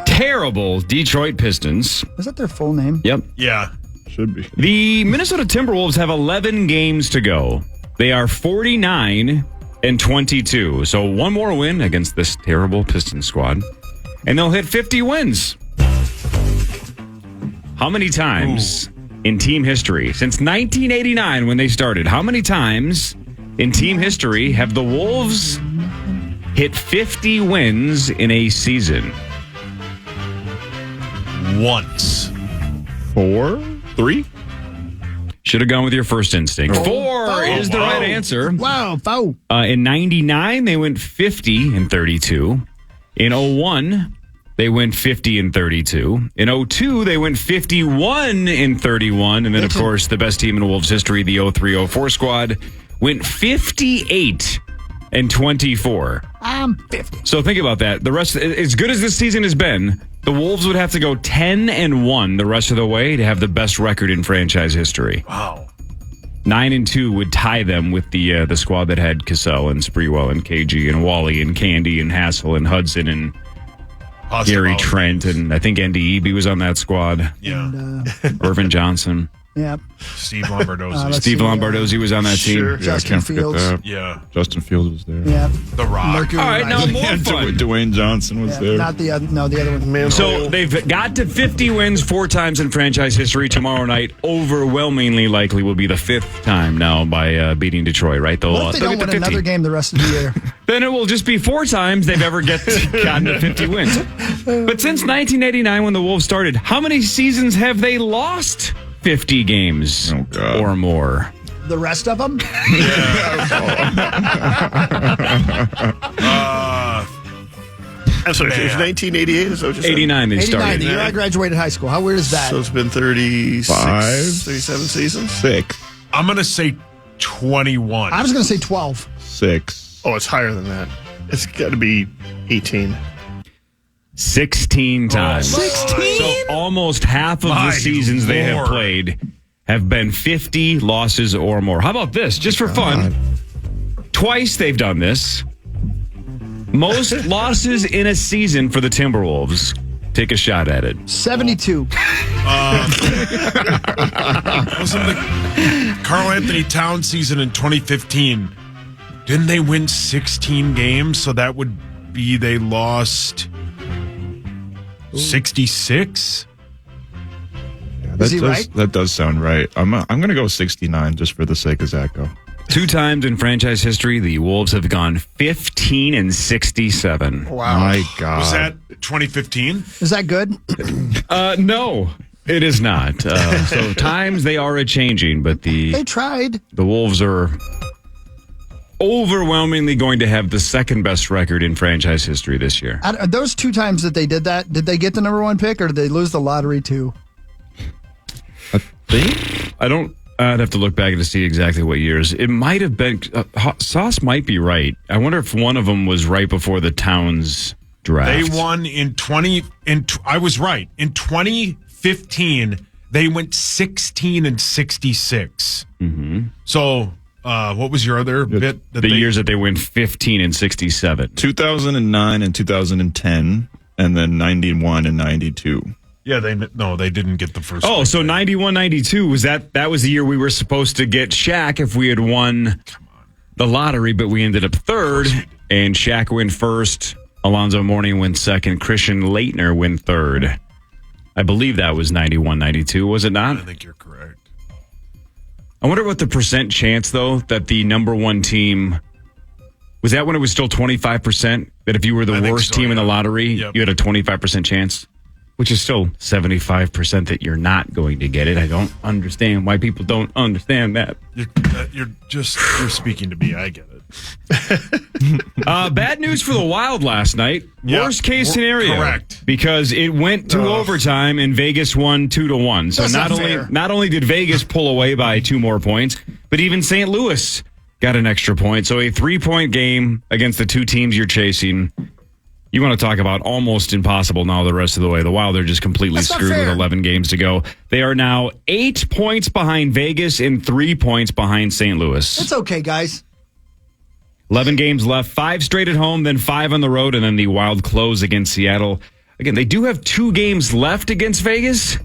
terrible Detroit Pistons. Is that their full name? Yep. Yeah. Should be. The Minnesota Timberwolves have 11 games to go. They are 49-22. So one more win against this terrible Pistons squad, and they'll hit 50 wins. How many times in team history, since 1989 when they started, how many times in team history have the Wolves hit 50 wins in a season? Once. 4? 3? Should have gone with your first instinct. 4 is the right answer. Wow, foul. In 99, they went 50-32. In 01, they went 50-32. In 02, they went 51-31. And then, of course, the best team in Wolves history, the 03-04 squad, went 58-24. I'm 50. So think about that. The rest, as good as this season has been, the Wolves would have to go 10-1 the rest of the way to have the best record in franchise history. Wow. 9-2 would tie them with the squad that had Cassell and Sprewell and KG and Wally and Candy and Hassel and Hudson and Gary Trent, and I think Andy Eby was on that squad. Yeah. Irvin Johnson. Yeah. Steve Lombardozzi. Steve Lombardozzi was on that Sure. team. Yeah, I Justin can't forget Fields. that. Yeah. Justin Fields was there. Yeah. The Rock. Mercury All right, now Rising. more fun. Dwayne Johnson was there. Not the other. No, the other one. Man, So they've got to 50 wins 4 times in franchise history. Tomorrow night, overwhelmingly likely, will be the 5th time now by beating Detroit, right? What if they don't win another game the rest of the year? Then it will just be 4 times they've ever gotten to 50 wins. But since 1989, when the Wolves started, how many seasons have they lost 50 games or more? The rest of them? I'm sorry, it was 1988, is that what you said? 89 they 89, started. the year I graduated high school. How weird is that? So it's been 36, 37 seasons? 6. I'm going to say 21. I was going to say 12. 6. Oh, it's higher than that. It's got to be 18. 16 times. 16? So almost half of My the seasons they have Lord. played have been 50 losses or more. How about this? Just for fun, twice they've done this. Most losses in a season for the Timberwolves. Take a shot at it. 72. Wasn't the Karl Anthony Towns season in 2015? Didn't they win 16 games? So that would be they lost 66? Is he right? That does sound right. I'm going to go 69 just for the sake of Zacho. 2 times in franchise history, the Wolves have gone 15 and 67. Wow. My God. Was that 2015? Is that good? No, it is not. So times they are a-changing, but They tried. the Wolves are overwhelmingly going to have the second best record in franchise history this year. Those 2 times that they did that, did they get the number 1 pick or did they lose the lottery too? I don't. I'd have to look back to see exactly what years. It might have been. Sauce might be right. I wonder if one of them was right before the Towns draft. They won in 20. I was right. In 2015, they went 16 and 66. Mm-hmm. So, what was your other bit? The years that they went 15 and 67. 2009 and 2010, and then 91 and 92. Yeah, they didn't get the first. Oh, so 91, 92 was that was the year we were supposed to get Shaq if we had won the lottery, but we ended up 3rd, and Shaq went 1st, Alonzo Mourning went 2nd, Christian Laettner went 3rd. I believe that was 91, 92, was it not? I think you're correct. I wonder what the percent chance, though, that the number 1 team, was that when it was still 25%? That if you were the worst team in the lottery, you had a 25% chance? Which is still 75% that you're not going to get it. I don't understand why people don't understand that. You're speaking to me. I get it. Bad news for the Wild last night. Worst case scenario. Correct. Because it went to overtime and Vegas won 2-1. So not only did Vegas pull away by 2 more points, but even St. Louis got an extra point. So a 3-point game against the 2 teams you're chasing. You want to talk about almost impossible now the rest of the way. The Wild are just completely screwed with 11 games to go. They are now 8 points behind Vegas and 3 points behind St. Louis. It's okay, guys. 11 games left, 5 straight at home, then 5 on the road, and then the Wild close against Seattle. Again, they do have 2 games left against Vegas.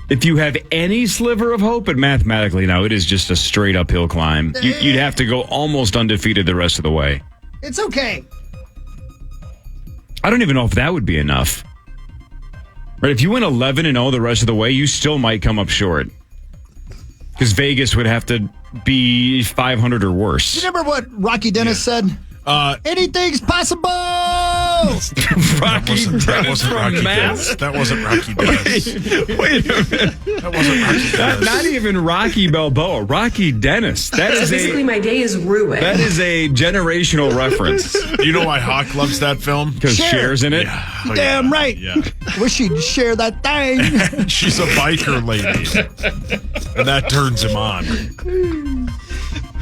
If you have any sliver of hope, but mathematically now it is just a straight uphill climb. You'd have to go almost undefeated the rest of the way. It's okay. I don't even know if that would be enough. Right? If you went 11-0 the rest of the way, you still might come up short. Because Vegas would have to be 500 or worse. Do you remember what Rocky Dennis said? Anything's possible! That wasn't Rocky Dennis. That wasn't Rocky Dennis. Wait a minute. That wasn't Rocky Dennis. Not even Rocky Balboa. Rocky Dennis. That is Basically, my day is ruined. That is a generational reference. You know why Hawk loves that film? Because Cher's in it? Yeah. Damn right. Yeah. Wish she'd share that thing. She's a biker lady. And that turns him on.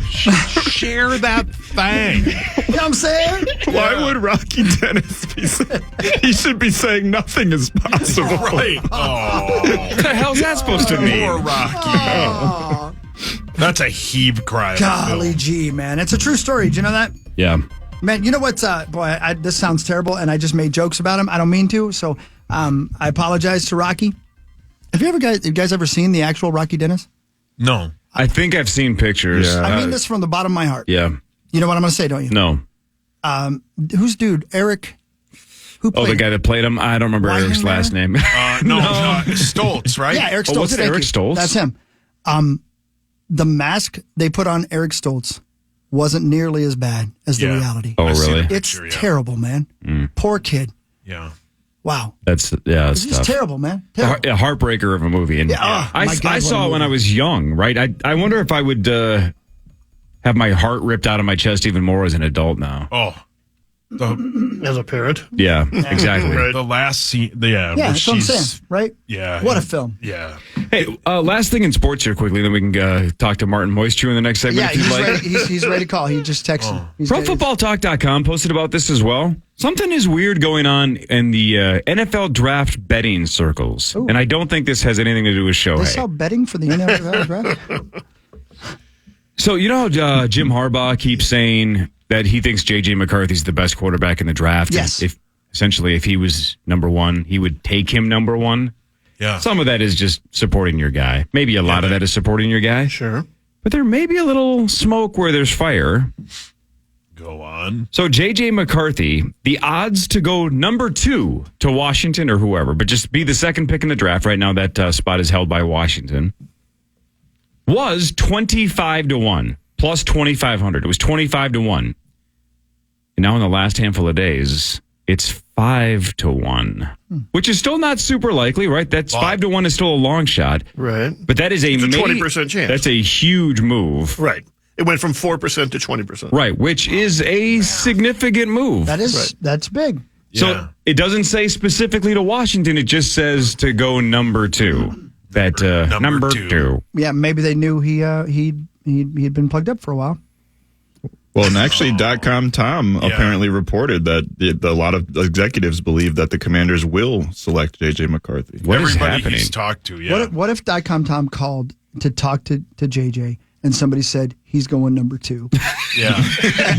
Share that thing. You know what I'm saying? Why would Rocky Dennis be saying? He should be saying nothing is possible. Right. Oh. What the hell's that supposed to mean? Poor Rocky. That's a heave cry. Golly gee, man. It's a true story. Do you know that? Yeah. Man, you know what's, this sounds terrible, and I just made jokes about him. I don't mean to, so I apologize to Rocky. Have you guys ever seen the actual Rocky Dennis? No. I think I've seen pictures. Yeah. I mean this from the bottom of my heart. Yeah. You know what I'm going to say, don't you? No. Who's dude? Eric? Who played the guy that played him? I don't remember Eric's last name. No, Stoltz, right? Yeah, Eric Stoltz. Was it Eric Stoltz? That's him. The mask they put on Eric Stoltz wasn't nearly as bad as the reality. Oh, really? It's terrible, man. Poor kid. Yeah. Wow. That's It's just terrible, man. Terrible. A heartbreaker of a movie. And I saw it when I was young, right? I wonder if I would have my heart ripped out of my chest even more as an adult now. Oh. As a parent. Yeah, exactly. Right. The last scene, Yeah, that's what I'm saying, right? Yeah. What a film. Yeah. Hey, last thing in sports here quickly, then we can talk to Martin Moistchew in the next segment Yeah, if you'd he's like. ready. He's ready to call. He just texted. He's ready. ProFootballTalk.com posted about this as well. Something is weird going on in the NFL draft betting circles. Ooh. And I don't think this has anything to do with They Shohei. sell betting for the NFL draft? So, you know how Jim Harbaugh keeps saying that he thinks J.J. McCarthy's the best quarterback in the draft? Yes. And if he was number one, he would take him number one. Yeah. Some of that is just supporting your guy. Maybe a lot of that is supporting your guy. Sure. But there may be a little smoke where there's fire. Go on. So J.J. McCarthy, the odds to go number 2 to Washington or whoever, but just be the second pick in the draft. Right now, that spot is held by Washington. Was 25-1 plus 2,500. It was 25-1. And now in the last handful of days, it's 5-1, which is still not super likely, right? That's 5-1 is still a long shot, right? But that is It's a 20% chance. That's a huge move, right? It went from 4% to 20%, right? Which is a significant move. That's big. So it doesn't say specifically to Washington; it just says to go number 2. That number two. Yeah, maybe they knew he'd been plugged up for a while. Well, and actually, .com Tom apparently reported that a lot of executives believe that the Commanders will select J.J. McCarthy. What is Everybody happening? he's talked to, yeah. What if .com Tom called to talk to JJ and somebody said he's going number 2? Yeah.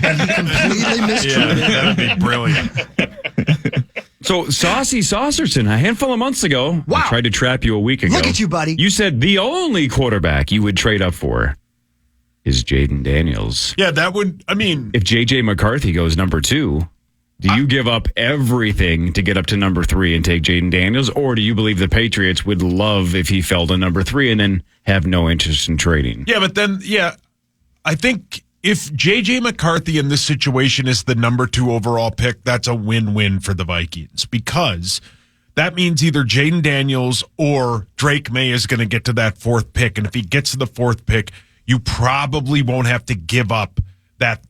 And he completely mistreated. Yeah, that'd be brilliant. So, Saucy Saucerson, a handful of months ago, I tried to trap you a week ago. Look at you, buddy. You said the only quarterback you would trade up for is Jaden Daniels. Yeah, that would, I mean. If J.J. McCarthy goes number 2, do you give up everything to get up to number 3 and take Jaden Daniels? Or do you believe the Patriots would love if he fell to number 3 and then have no interest in trading? Yeah, but then, I think if J.J. McCarthy in this situation is the number 2 overall pick, that's a win-win for the Vikings because that means either Jaden Daniels or Drake May is going to get to that 4th pick. And if he gets to the 4th pick, you probably won't have to give up that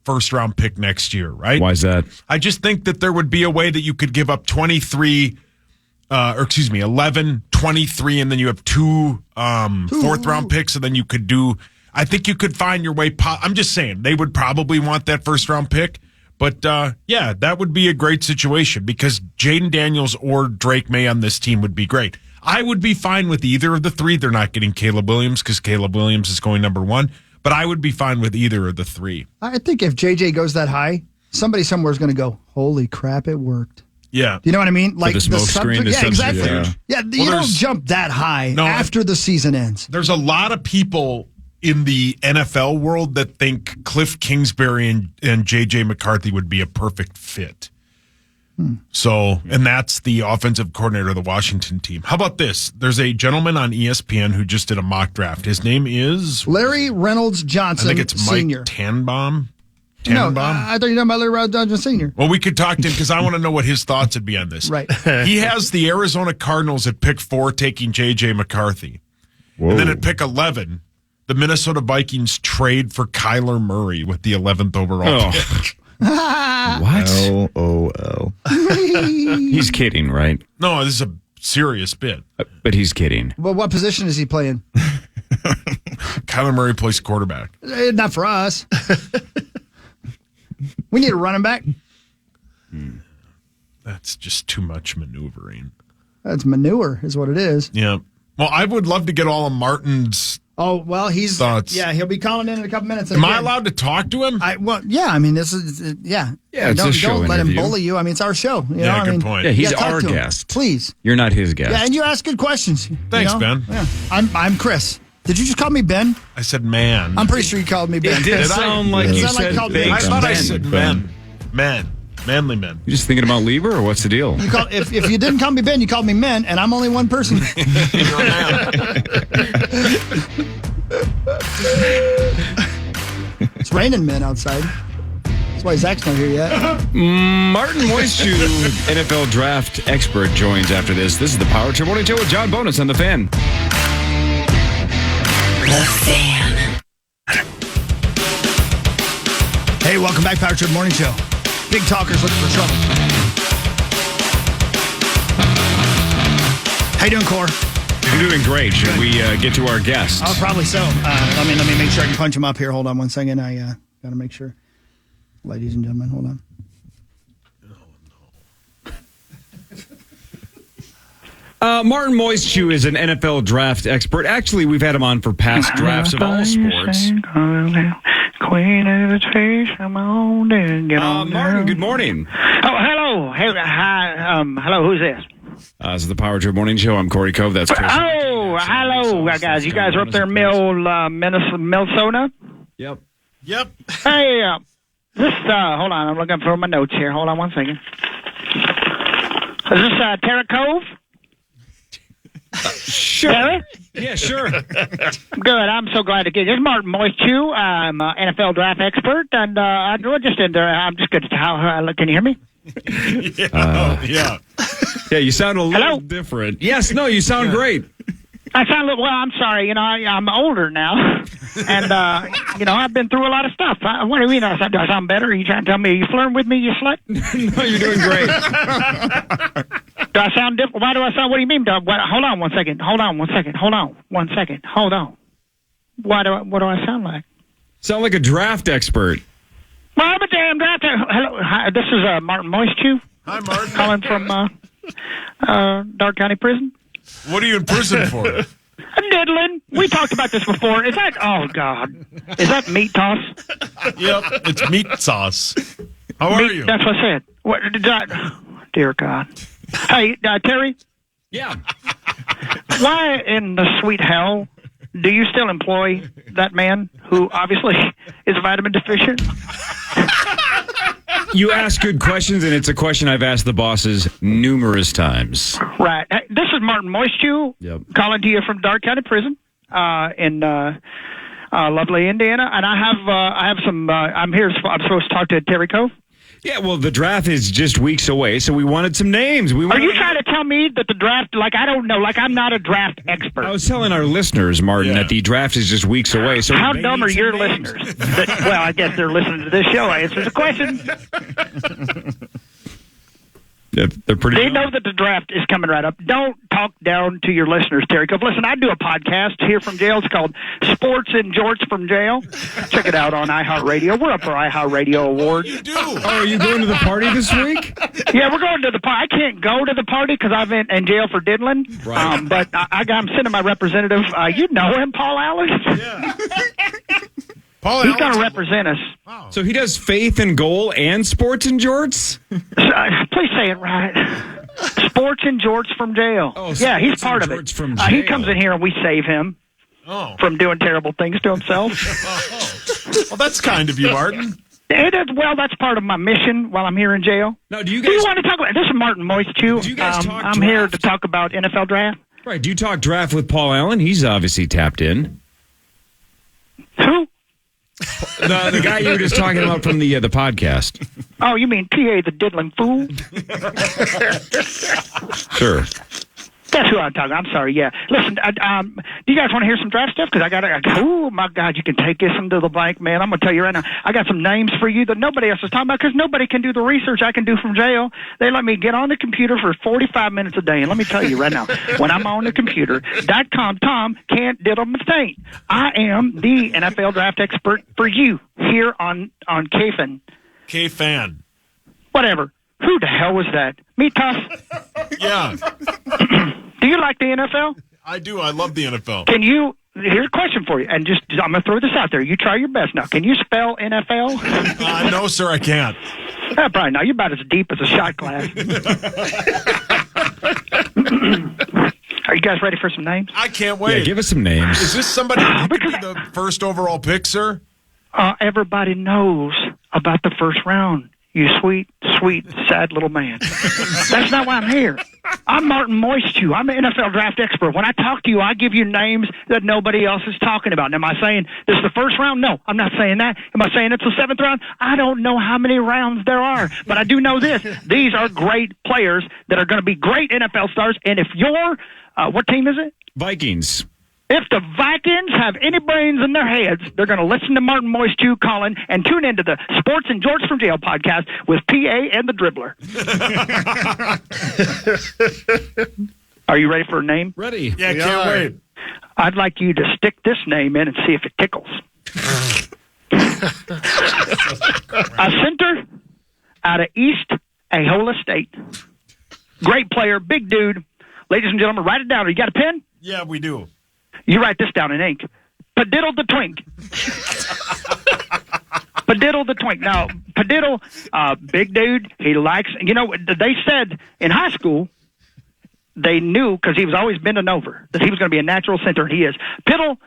first-round pick next year, right? Why is that? I just think that there would be a way that you could give up 11, 23, and then you have 2 4th-round picks, and then you could do – I think you could find your way. I'm just saying they would probably want that first-round pick. But, that would be a great situation because Jaden Daniels or Drake May on this team would be great. I would be fine with either of the 3. They're not getting Caleb Williams because Caleb Williams is going number 1. But I would be fine with either of the 3. I think if JJ goes that high, somebody somewhere is going to go, holy crap, it worked. Yeah. Do you know what I mean? Like the smoke screen. Yeah, exactly. Yeah, you don't jump that high after the season ends. There's a lot of people in the NFL world that think Cliff Kingsbury and J.J. McCarthy would be a perfect fit. So, and that's the offensive coordinator of the Washington team. How about this? There's a gentleman on ESPN who just did a mock draft. His name is Larry Reynolds Johnson. I think it's Mike Sr. Tannenbaum. No, I thought you were talking about Larry Reynolds Johnson Sr. Well, we could talk to him because I want to know what his thoughts would be on this. Right. He has the Arizona Cardinals at pick 4 taking J.J. McCarthy. Whoa. And then at pick 11, the Minnesota Vikings trade for Kyler Murray with the 11th overall pick. What? LOL. He's kidding, right? No, this is a serious bit. But he's kidding. Well, what position is he playing? Kyler Murray plays quarterback. Not for us. We need a running back. That's just too much maneuvering. That's manure is what it is. Yeah. Well, I would love to get all of Martin's Oh, well, he's Thoughts? Yeah, he'll be calling in a couple minutes. Am I allowed to talk to him? Yeah, I mean, this is Yeah, it's don't, a show don't let him interview. bully you. I mean, it's our show. You Yeah, know? good I mean, point. Yeah, he's talk our to him. guest. Please. You're not his guest. Yeah, and you ask good questions. Thanks, you know? Ben. Yeah. I'm Chris. Did you just call me Ben? I said man. I'm pretty sure you called me Ben. It did sound like you said I thought I Ben. said men. Men. Manly men. You just thinking about Lieber, or what's the deal? You call, if you didn't call me Ben, you called me Men, and I'm only one person. It's raining men outside. That's why Zach's not here yet. Martin Moistchew, NFL Draft Expert, joins after this. This is the Power Trip Morning Show with John Bonus on The Fan. The Fan. Hey, welcome back, Power Trip Morning Show. Big talkers looking for trouble. How you doing, Core? I'm doing great. Should we get to our guest? Oh, probably so. Let me make sure I can punch him up here. Hold on one second. I got to make sure. Ladies and gentlemen, hold on. Martin Moistchew is an NFL draft expert. Actually, we've had him on for past drafts of all sports. Queen of its face, I'm on there. Get on Martin, good morning. Oh, hello. Hey, hi. Hello, who's this? This is the Power Trip Morning Show. I'm Corey Cove. That's Chris. Oh, hello, guys. You guys are up there in Minnesota? Yep. Hey, hold on. I'm looking for my notes here. Hold on one second. Is this Terra Cove? Sure. Terry? Yeah, sure. Good. I'm so glad to get you. This is Martin Moistchew. I'm an NFL draft expert, and I'm just in there. I'm just good. Can you hear me? Yeah. Yeah, you sound a little different. Yes, no, you sound great. I sound a little, well, I'm sorry. You know, I'm older now, and, you know, I've been through a lot of stuff. What do you mean? Do I sound better? Are you trying to tell me, are you flirting with me, you slut? No, you're doing great. Do I sound different? Why do I sound, what do you mean? Hold on one second. Hold on. What do I sound like? Sound like a draft expert. Well, I'm a damn draft. Hello. Hi, this is Martin Moistchew. Hi, Martin. Calling from Dark County Prison. What are you in prison for? Diddling. We talked about this before. Is that, oh, God. Is that meat toss? Yep, it's meat sauce. How are you? That's what I said. What, dear God. Hey, Terry? Yeah. Why in the sweet hell do you still employ that man who obviously is vitamin deficient? You ask good questions, and it's a question I've asked the bosses numerous times. Right. Hey, this is Martin Moistchew calling to you from Dark County Prison in lovely Indiana, and I have some. I'm supposed to talk to Terry Cove. Yeah, well, the draft is just weeks away, so we wanted some names. Are you trying to tell me that the draft, like, I don't know, like, I'm not a draft expert? I was telling our listeners, Martin, that the draft is just weeks away. So how dumb are your listeners? Well, I guess they're listening to this show. I answer the question. Yeah, they're pretty. They know that the draft is coming right up. Don't talk down to your listeners, Terry. Because listen, I do a podcast here from jail. It's called Sports and Jorts from Jail. Check it out on iHeartRadio. We're up for iHeartRadio Award. You do. Oh, are you going to the party this week? Yeah, we're going to the party. I can't go to the party because I'm in jail for diddling. Right. But I'm sending my representative. You know him, Paul Allen. Yeah. He's going to represent us. Wow. So he does faith and goal and sports and jorts? Please say it right. Sports and jorts from jail. Oh, yeah, he's part of it. From he comes in here and we save him from doing terrible things to himself. Well, that's kind of you, Martin. Well, that's part of my mission while I'm here in jail. Now, do you want to talk about this? Is Martin Moistchew. Do you guys talk I'm here to talk about NFL draft. Right. Do you talk draft with Paul Allen? He's obviously tapped in. Who? The guy you were just talking about from the podcast. Oh, you mean PA the diddling fool? Sure. That's who I'm talking. I'm sorry. Yeah. Listen, do you guys want to hear some draft stuff? Because oh my God, you can take this into the bank, man. I'm gonna tell you right now. I got some names for you that nobody else is talking about because nobody can do the research I can do from jail. They let me get on the computer for 45 minutes a day, and let me tell you right now, when I'm on the computer, .com can't diddle my taint. I am the NFL draft expert for you here on KFAN. KFAN. Whatever. Who the hell was that? Me tough? Yeah. Do you like the NFL? I do. I love the NFL. Can you here's a question for you, and I'm going to throw this out there. You try your best now. Can you spell NFL? No, sir, I can't. Brian, now you're about as deep as a shot glass. Are you guys ready for some names? I can't wait. Yeah, give us some names. Is this somebody who could be the first overall pick, sir? Everybody knows about the first round. You sweet, sweet, sad little man. That's not why I'm here. I'm Martin Moistchew. I'm an NFL draft expert. When I talk to you, I give you names that nobody else is talking about. And am I saying this is the first round? No, I'm not saying that. Am I saying it's the 7th round? I don't know how many rounds there are. But I do know this. These are great players that are going to be great NFL stars. And if you're, what team is it? Vikings. If the Vikings have any brains in their heads, they're going to listen to Martin Moistchew calling and tune into the Sports and George from Jail podcast with PA and the Dribbler. Are you ready for a name? Ready. Yeah, can't wait. I'd like you to stick this name in and see if it tickles. A center out of East Ahola State. Great player, big dude. Ladies and gentlemen, write it down. You got a pen? Yeah, we do. You write this down in ink. Padiddle the Twink. Padiddle the Twink. Now, Padiddle, big dude, he likes, they said in high school, they knew, because he was always bending over, that he was going to be a natural center, and he is. Padiddle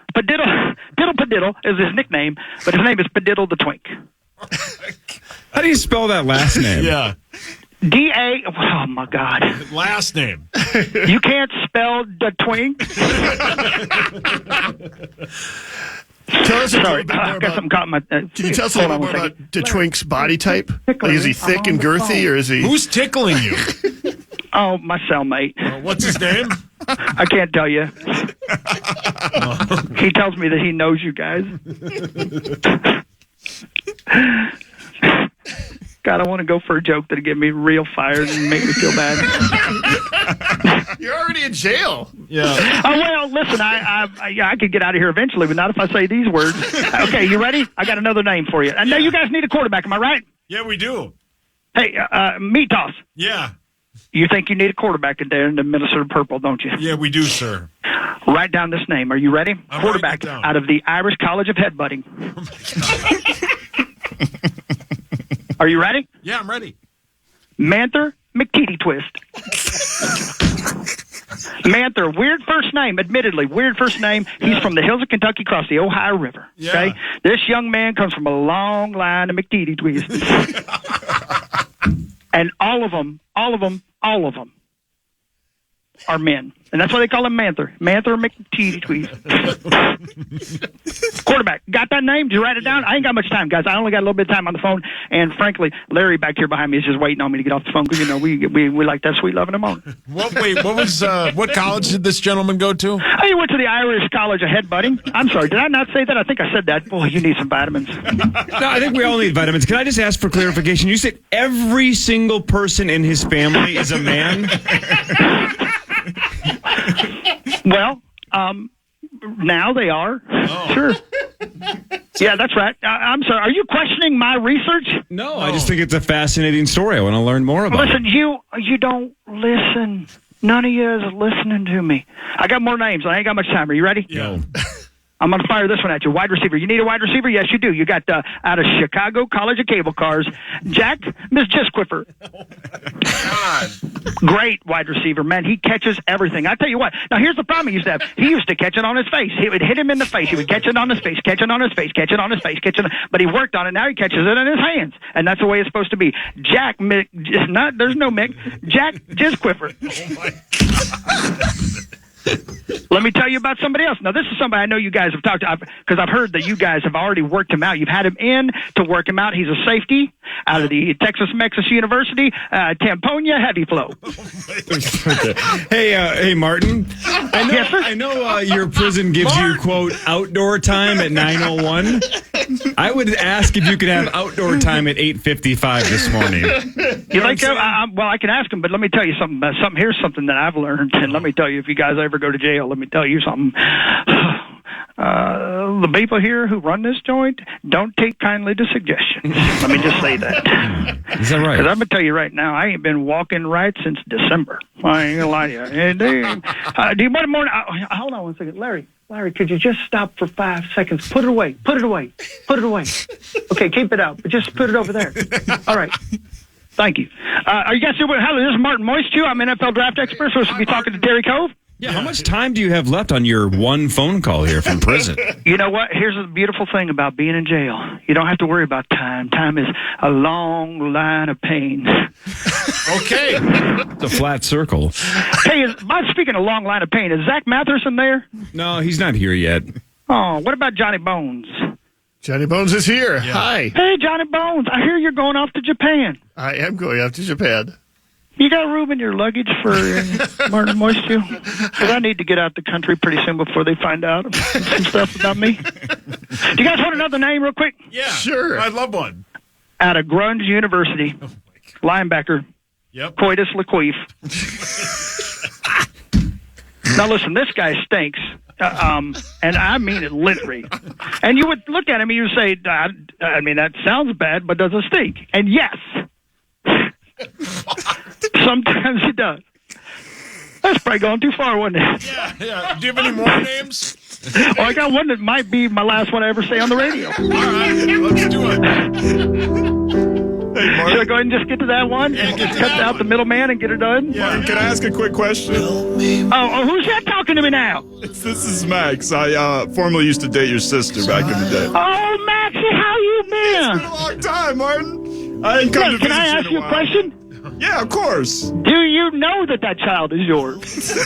is his nickname, but his name is Padiddle the Twink. How do you spell that last name? Yeah. D-A, oh my God. Last name. You can't spell the Twink? Tell us a little bit more I got something caught in my... Can you tell us a little bit more about the Twink's body type? Like, is he thick and girthy, or is he... Who's tickling you? Oh, my cellmate. What's his name? I can't tell you. He tells me that he knows you guys. God, I want to go for a joke that'll get me real fired and make me feel bad. You're already in jail. Yeah. Oh, well, listen, I could get out of here eventually, but not if I say these words. Okay, you ready? I got another name for you. I know you guys need a quarterback, am I right? Yeah, we do. Hey, meat toss. Yeah. You think you need a quarterback in there in the Minnesota Purple, don't you? Yeah, we do, sir. Write down this name. Are you ready? I'm Quarterback writing it down. out of the Irish College of Headbutting. Are you ready? Yeah, I'm ready. Manther McTeety Twist. Manther, weird first name, admittedly, weird first name. He's from the hills of Kentucky across the Ohio River. Yeah. Okay? This young man comes from a long line of McTeety Twists. And all of them are men. And that's why they call him Manther. Manther McTeety Tweez. Quarterback. Got that name? Did you write it down? I ain't got much time, guys. I only got a little bit of time on the phone. And frankly, Larry back here behind me is just waiting on me to get off the phone because, we like that sweet love in the morning. What college did this gentleman go to? He went to the Irish College of Headbutting. I'm sorry, did I not say that? I think I said that. Boy, you need some vitamins. No, I think we all need vitamins. Can I just ask for clarification? You said every single person in his family is a man? Well, now they are. Oh. Sure. Yeah, that's right. I'm sorry. Are you questioning my research? No, I just think it's a fascinating story. I want to learn more about Listen, you don't listen. None of you is listening to me. I got more names. I ain't got much time. Are you ready? Yeah. I'm going to fire this one at you. Wide receiver. You need a wide receiver? Yes, you do. You got out of Chicago College of Cable Cars, Jack Misjisquiffer. Oh, God. Great wide receiver, man. He catches everything. I tell you what. Now, here's the problem he used to have. He used to catch it on his face. He would hit him in the face. He would catch it on his face, catch it on his face, catch it on his face, but he worked on it. Now he catches it in his hands, and that's the way it's supposed to be. Jack there's no Mick. Jack Jizquiffer. Oh, my God. Let me tell you about somebody else. Now, this is somebody I know you guys have talked to because I've heard that you guys have already worked him out. You've had him in to work him out. He's a safety out of the Texas-Mex University, Tamponia Heavy Flow. Hey, Martin. I know your prison gives you, quote, outdoor time at 9:01. I would ask if you could have outdoor time at 8:55 this morning. You think so? Well, I can ask him, but let me tell you something. Here's something that I've learned, and let me tell you, if you guys ever go to jail, let me tell you something. the people here who run this joint don't take kindly to suggestions. Let me just say that. Is that right? Because I'm going to tell you right now, I ain't been walking right since December. I ain't going to lie to you. Do you want more? Hold on one second. Larry, could you just stop for 5 seconds? Put it away. Okay, keep it out, but just put it over there. All right. Thank you. Are you guys still with? Hello, this is Martin Moistchew. I'm NFL Draft Expert. Supposed to be talking to Terry Cove. Yeah. How much time do you have left on your one phone call here from prison? You know what? Here's the beautiful thing about being in jail. You don't have to worry about time. Time is a long line of pain. Okay. It's a flat circle. Hey, speaking of long line of pain, is Zach Matherson there? No, he's not here yet. Oh, what about Johnny Bones? Johnny Bones is here. Yeah. Hi. Hey, Johnny Bones. I hear you're going off to Japan. I am going off to Japan. You got room in your luggage for Martin Moistchew? Because I need to get out the country pretty soon before they find out some stuff about me. Do you guys want another name real quick? Yeah. Sure. I'd love one. Out of Grunge University. Linebacker. Yep. Coitus Laqueef. Now listen, this guy stinks. And I mean it literally. And you would look at him and you would say, I mean, that sounds bad, but does it stink? And yes. Sometimes it does. That's probably going too far, wasn't it? Yeah. Do you have any more names? Oh, I got one that might be my last one I ever say on the radio. All right, let's do it. Hey, Martin. Should I go ahead and just get to that one? Yeah, get to cut that out one. the middleman and get it done? Yeah. Martin, can I ask a quick question? Oh, who's that talking to me now? This is Max. I formerly used to date your sister back in the day. Oh, Maxie, how you It's been? been a long time, Martin. I ain't come to Can visit I ask in you a while. question? Yeah, of course. Do you know that child is yours?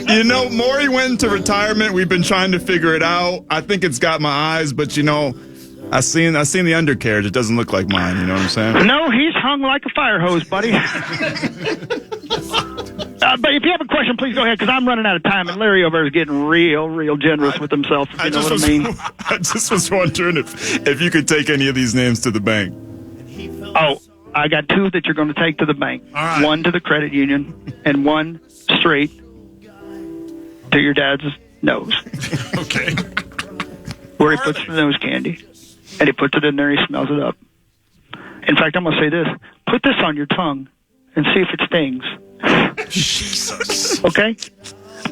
You know, Maury went into retirement. We've been trying to figure it out. I think it's got my eyes, but you know, I seen the undercarriage. It doesn't look like mine. You know what I'm saying? No, he's hung like a fire hose, buddy. But if you have a question, please go ahead, because I'm running out of time, and Larry over there is getting real generous with himself. If you know what I mean? I just was wondering if you could take any of these names to the bank. Oh, I got two that you're going to take to the bank. All right. One to the credit union, and one straight to your dad's nose, Okay. where he puts the nose candy, and he puts it in there, he smells it up. In fact, I'm going to say this. Put this on your tongue and see if it stings. Jesus. Okay?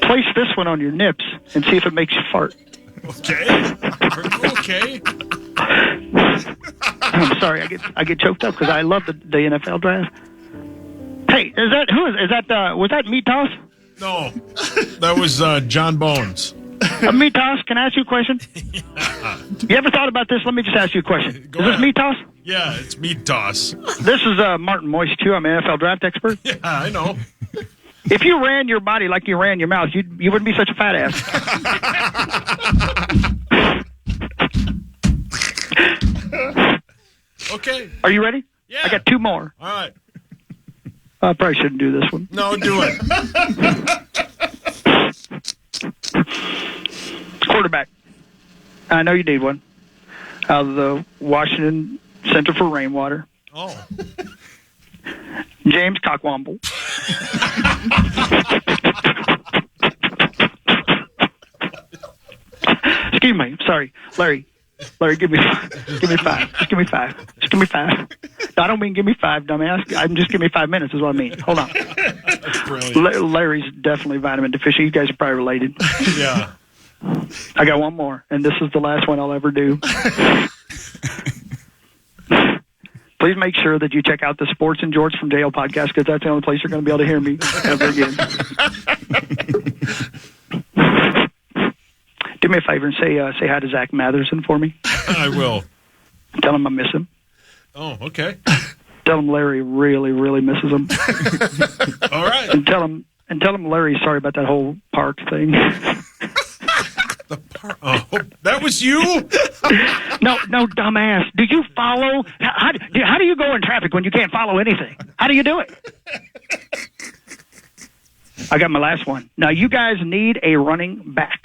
Place this one on your nips and see if it makes you fart. Okay. Okay. I'm sorry, I get choked up because I love the NFL draft. Hey, was that Meat Toss? No, that was John Bones. Meat Toss, can I ask you a question? Yeah. You ever thought about this? Let me just ask you a question. Go Is this ahead. Meat Toss? Yeah, it's Meat Toss. This is Martin Moistchew. I'm an NFL Draft Expert. Yeah, I know. If you ran your body like you ran your mouth, you wouldn't be such a fat ass. Okay. Are you ready? Yeah. I got two more. All right. I probably shouldn't do this one. No, do it. Quarterback. I know you need one. Out of the Washington Center for Rainwater. Oh. James Cockwomble. Excuse me. Sorry. Larry, give me 5. Just give me 5. Just give me 5. No, I don't mean give me 5, dumbass. I'm just give me 5 minutes is what I mean. Hold on. That's brilliant. Larry's definitely vitamin deficient. You guys are probably related. Yeah. I got one more, and this is the last one I'll ever do. Please make sure that you check out the Sports and Jorts from Jail podcast, because that's the only place you're going to be able to hear me ever again. Do me a favor and say hi to Zach Matherson for me. I will. Tell him I miss him. Oh, okay. Tell him Larry really misses him. All right. And tell him Larry's sorry about that whole park thing. The park. Oh, that was you? No, dumbass. Do you follow? How do you go in traffic when you can't follow anything? How do you do it? I got my last one. Now, you guys need a running back.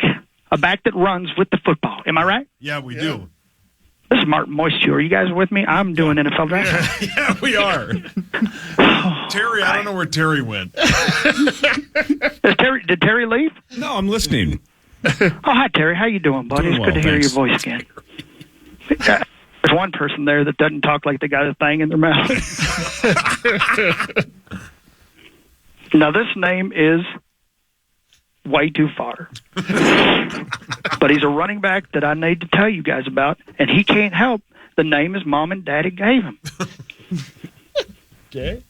A back that runs with the football. Am I right? Yeah, we do. This is Martin Moistchew. Are you guys with me? I'm doing NFL draft. Yeah, we are. Terry, I don't know where Terry went. Did Terry leave? No, I'm listening. hi, Terry. How you doing, buddy? Doing It's good well, to hear thanks. your voice again. There's one person there that doesn't talk like they got a thing in their mouth. Now, this name is way too far. But he's a running back that I need to tell you guys about, and he can't help. The name his mom and daddy gave him. Okay.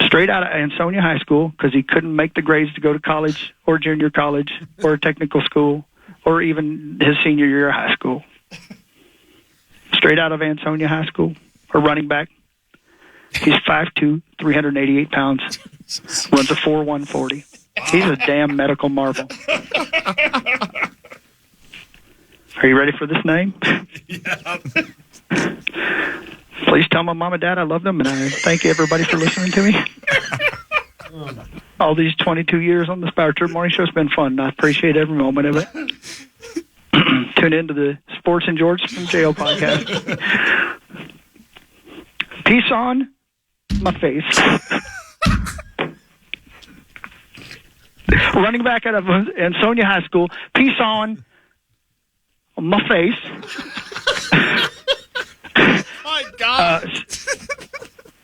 Straight out of Ansonia High School, because he couldn't make the grades to go to college or junior college or technical school or even his senior year of high school. Straight out of Ansonia High School, a running back. He's 5'2", 388 pounds, runs a 4.140. He's a damn medical marvel. Are you ready for this name? Yeah. Please tell my mom and dad I love them, and I thank everybody for listening to me. All these 22 years on the Power Trip Morning Show has been fun, and I appreciate every moment of it. Tune into the Sports and George from Jail podcast. Peace on my face. Running back out of Ansonia High School. Peace on my face. My God.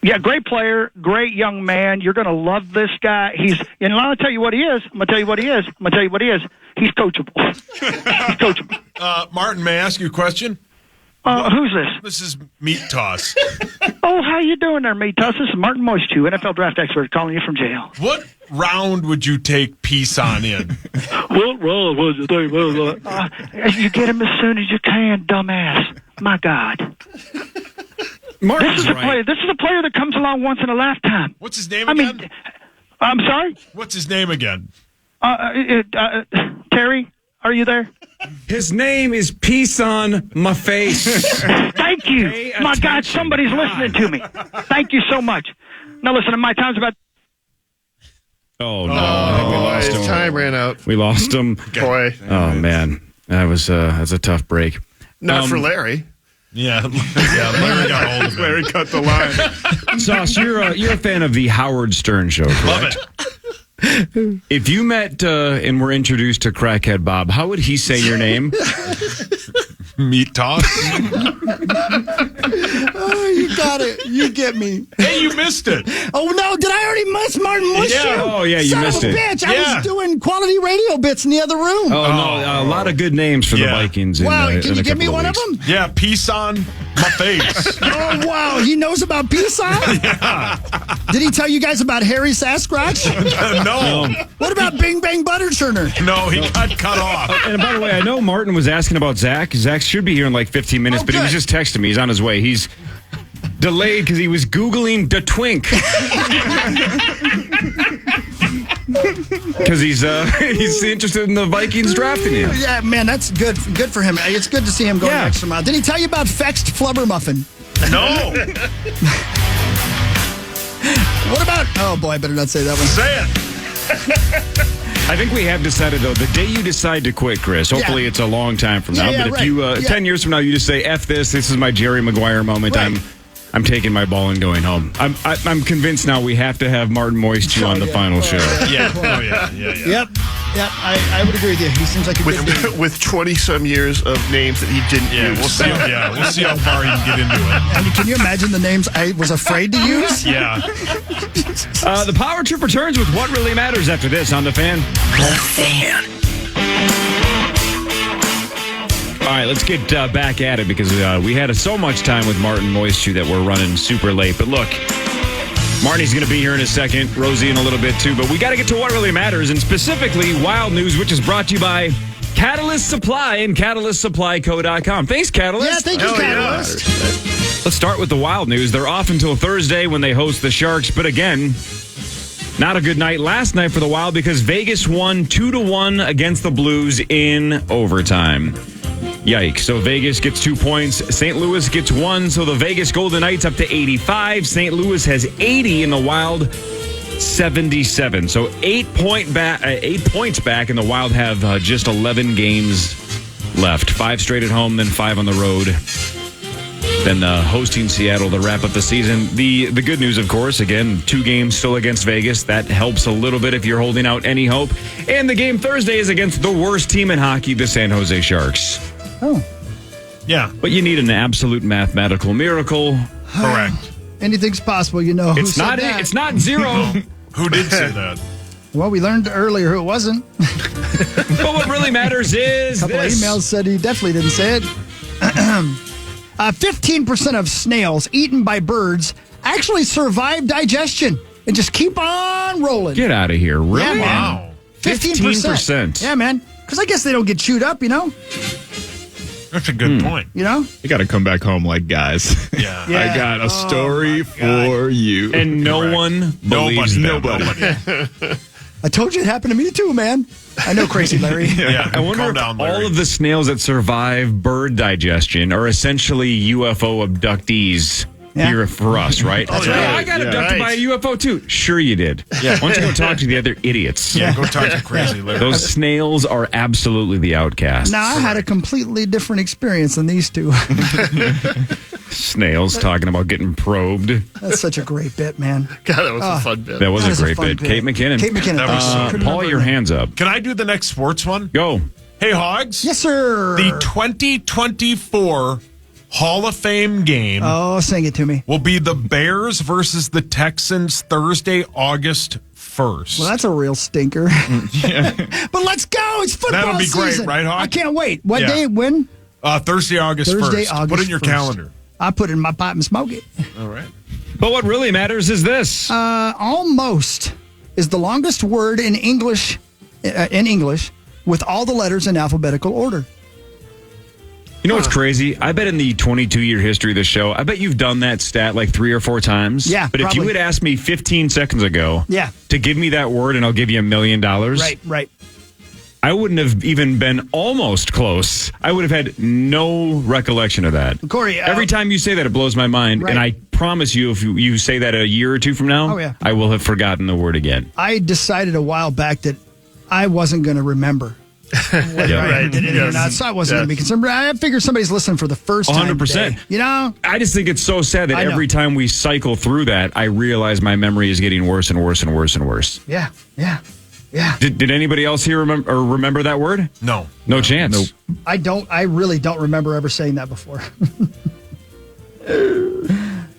Yeah, great player, great young man. You're going to love this guy. He's, and I'm going to tell you what he is. I'm going to tell you what he is. He's coachable. He's coachable. Martin, may I ask you a question? Who's this? This is Meat Toss. Oh, how you doing there, Meat Toss? This is Martin Moistchew, NFL Draft Expert, calling you from jail. What round would you take Peace on in? What round would you take? You get him as soon as you can, dumbass. My God. Martin's This is a player that comes along once in a lifetime. What's his name again? I'm sorry? What's his name again? Terry, are you there? His name is Peace on my face. Thank you. My God, somebody's listening to me. Thank you so much. Now listen, my time's about... Oh, no. I think we lost his him. time ran out. We lost him. Boy. Oh, man. That's a tough break. Not for Larry. Yeah, Larry got hold of it. Larry cut the line. Sauce, you're a fan of the Howard Stern Show, correct? Love it. If you met and were introduced to Crackhead Bob, how would he say your name? Meat Toss. Oh, you got it. You get me. Hey, you missed it. Oh, no. Did I already miss Martin Moistchew? Yeah. Oh, yeah, you missed it. Son of a bitch. Yeah. I was doing quality radio bits in the other room. Oh, no. A lot of good names for the Vikings. Wow. In Can you a give me couple one weeks. of them? Yeah, Peace on my face. Oh, wow. He knows about peace on? Yeah. Did he tell you guys about Harry Sasquatch? No. What about Bing Bang Butter Churner? No, he got cut off. And by the way, I know Martin was asking about Zach. Zach should be here in like 15 minutes, but he was just texting me. He's on his way. He's delayed because he was Googling the twink. Because he's interested in the Vikings drafting him. Yeah, man, that's good. Good for him. It's good to see him going the extra mile. Did he tell you about Fexed Flubber Muffin? No. What about... Oh, boy, I better not say that one. Say it. I think we have decided, though, the day you decide to quit, Chris, hopefully it's a long time from now, but if you, 10 years from now, you just say, F this is my Jerry Maguire moment, Right. I'm taking my ball and going home. I'm convinced now we have to have Martin Moistchew on the final show. Yeah. Oh, yeah. Yep. I would agree with you. He seems like a good dude. With 20-some years of names that he didn't use. We'll see. Yeah, we'll see how far he can get into it. And can you imagine the names I was afraid to use? Yeah. The Power Trip returns with What Really Matters after this on The Fan. The Fan. All right, let's get back at it because we had so much time with Martin Moistchew that we're running super late. But look, Marty's going to be here in a second, Rosie in a little bit too. But we got to get to what really matters, and specifically Wild News, which is brought to you by Catalyst Supply and CatalystSupplyCo.com. Thanks, Catalyst. Yeah, thank you, Catalyst. Let's start with the Wild News. They're off until Thursday when they host the Sharks. But again, not a good night last night for the Wild because Vegas won 2-1 against the Blues in overtime. Yikes. So Vegas gets 2 points. St. Louis gets 1. So the Vegas Golden Knights up to 85. St. Louis has 80 and the Wild 77. So 8 points back, and the Wild have just 11 games left. 5 straight at home, then 5 on the road. Then hosting Seattle to wrap up the season. The good news, of course, again, 2 games still against Vegas. That helps a little bit if you're holding out any hope. And the game Thursday is against the worst team in hockey, the San Jose Sharks. Oh. Yeah. But you need an absolute mathematical miracle. Correct. Anything's possible, you know. It's not zero. Who did say that? Well, we learned earlier who it wasn't. But what really matters is a couple of emails said he definitely didn't say it. 15% of snails eaten by birds actually survive digestion and just keep on rolling. Get out of here. Really? Yeah, man. Wow. 15%. Yeah, man. Because I guess they don't get chewed up, you know? That's a good point. You know? You got to come back home like guys. Yeah. I got a story for you. And no one believes nobody. I told you it happened to me too, man. I know, crazy Larry. Yeah. I wonder if all of the snails that survive bird digestion are essentially UFO abductees here for us, right? That's Hey, right. I got abducted by a UFO too. Sure you did. Yeah. Why don't you go talk to the other idiots? Yeah, go talk to crazy Larry. Those snails are absolutely the outcasts. Now, I had a completely different experience than these two. Snails talking about getting probed. That's such a great bit, man. God, that was a fun bit. That was That a is a great fun bit. bit. Kate McKinnon. Kate McKinnon. That was so Couldn't Paul, remember your her hands up. Can I do the next sports one? Go. Hey, Hogs. Yes, sir. The 2024 Hall of Fame game Oh, sing it to me. will be the Bears versus the Texans Thursday, August 1st. Well, that's a real stinker. But let's go. It's football That'll be great, season. right, Hawk? I can't wait. What Yeah. day? When? Thursday, August 1st. August Put it in your 1st. calendar. I put it in my pipe and smoke it. All right. But what really matters is this. Almost is the longest word in English with all the letters in alphabetical order. You know what's crazy? I bet in the 22-year history of the show, I bet you've done that stat like 3 or 4 times. Yeah, But if you probably. had asked me 15 seconds ago to give me that word and I'll give you $1 million, Right. I wouldn't have even been almost close. I would have had no recollection of that. Corey, every time you say that, it blows my mind. Right. And I promise you, if you say that a year or 2 from now, I will have forgotten the word again. I decided a while back that I wasn't going to remember whether I did it or not, so I wasn't going to be concerned. But I figured somebody's listening for the first time 100%. today. You know? I just think it's so sad that I know. every time we cycle through that, I realize my memory is getting worse and worse and worse and worse. Yeah. Did anybody else here remember that word? No. No chance. Nope. I really don't remember ever saying that before.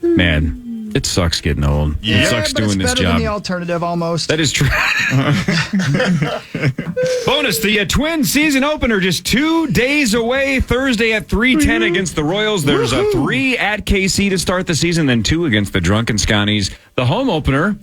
Man, it sucks getting old. Yeah, It sucks but doing it's this better job. than the alternative almost. That is true. Bonus, the Twins season opener just 2 days away. Thursday at 3:10 against the Royals. There's a 3 at KC to start the season, then 2 against the Drunken Scotties. The home opener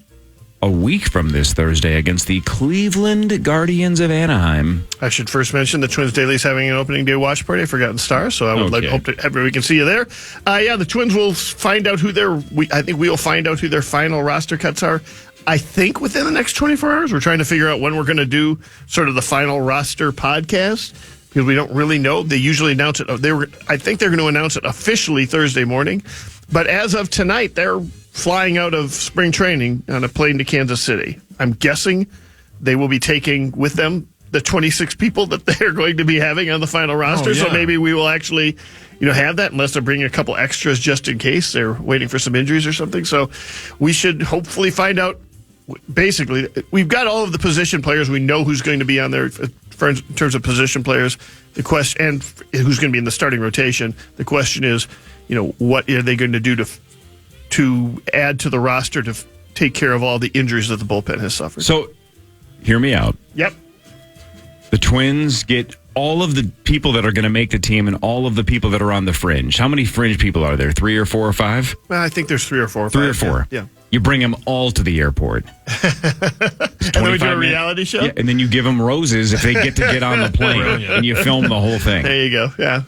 a week from this Thursday against the Cleveland Guardians of Anaheim. I should first mention the Twins Daily's having an opening day watch party at Forgotten Stars, so I would hope that we can see you there. The Twins will find out I think we will find out who their final roster cuts are. I think within the next 24 hours. We're trying to figure out when we're going to do sort of the final roster podcast because we don't really know. They usually announce it. I think they're going to announce it officially Thursday morning, but as of tonight, they're flying out of spring training on a plane to Kansas City. I'm guessing they will be taking with them the 26 people that they're going to be having on the final roster. So maybe we will actually, have that unless they're bringing a couple extras just in case they're waiting for some injuries or something. So we should hopefully find out. Basically, we've got all of the position players. We know who's going to be on there in terms of position players. The question and who's going to be in the starting rotation. The question is, what are they going to do to add to the roster to take care of all the injuries that the bullpen has suffered? So, hear me out. Yep. The Twins get all of the people that are going to make the team and all of the people that are on the fringe. How many fringe people are there? 3 or 4 or 5? Well, I think there's 3 or 4 or 5. 3 or 4. Yeah. You bring them all to the airport. And then we do a reality show? Yeah, and then you give them roses if they get to get on the plane. And you film the whole thing. There you go. Yeah.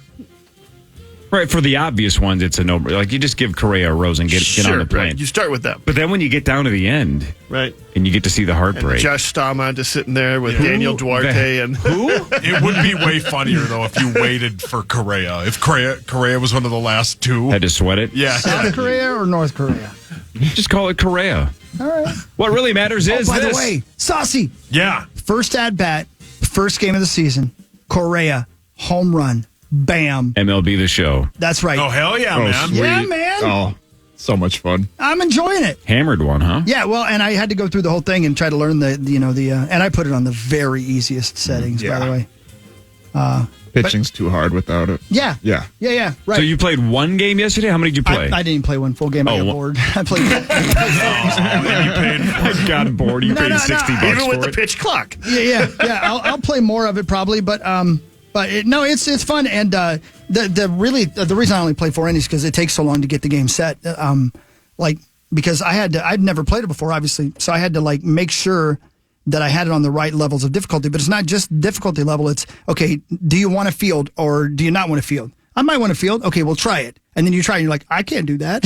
Right, for the obvious ones, it's a no. Like, you just give Correa a rose and get on the plane. Right. You start with them. But then when you get down to the end, right, and you get to see the heartbreak. And Josh Staumont just sitting there with Daniel Duarte and who? It would be way funnier though if you waited for Correa. If Correa was one of the last 2, had to sweat it. Yeah, South Korea or North Korea? Just call it Correa. All right. What really matters is by this. the way, Saucy. Yeah. First at bat, first game of the season. Correa, home run. Bam. MLB The Show. That's right. Oh, hell yeah, man. Sweet. Yeah, man. Oh, so much fun. I'm enjoying it. Hammered one, huh? Yeah, well, and I had to go through the whole thing and try to learn and I put it on the very easiest settings, by the way. Pitching's too hard without it. Yeah. Yeah. Yeah, right. So you played one game yesterday? How many did you play? I didn't play one full game. I got bored. I played. I got bored. You paid $60 Even with for the it. pitch clock. Yeah. I'll play more of it probably, but it's fun. And the reason I only play 4 innings is because it takes so long to get the game set. Because I'd never played it before, obviously, so I had to make sure that I had it on the right levels of difficulty. But it's not just difficulty level. It's, okay, do you want to field or do you not want to field? I might want to field. Okay, we'll try it. And then you try and you're like, I can't do that.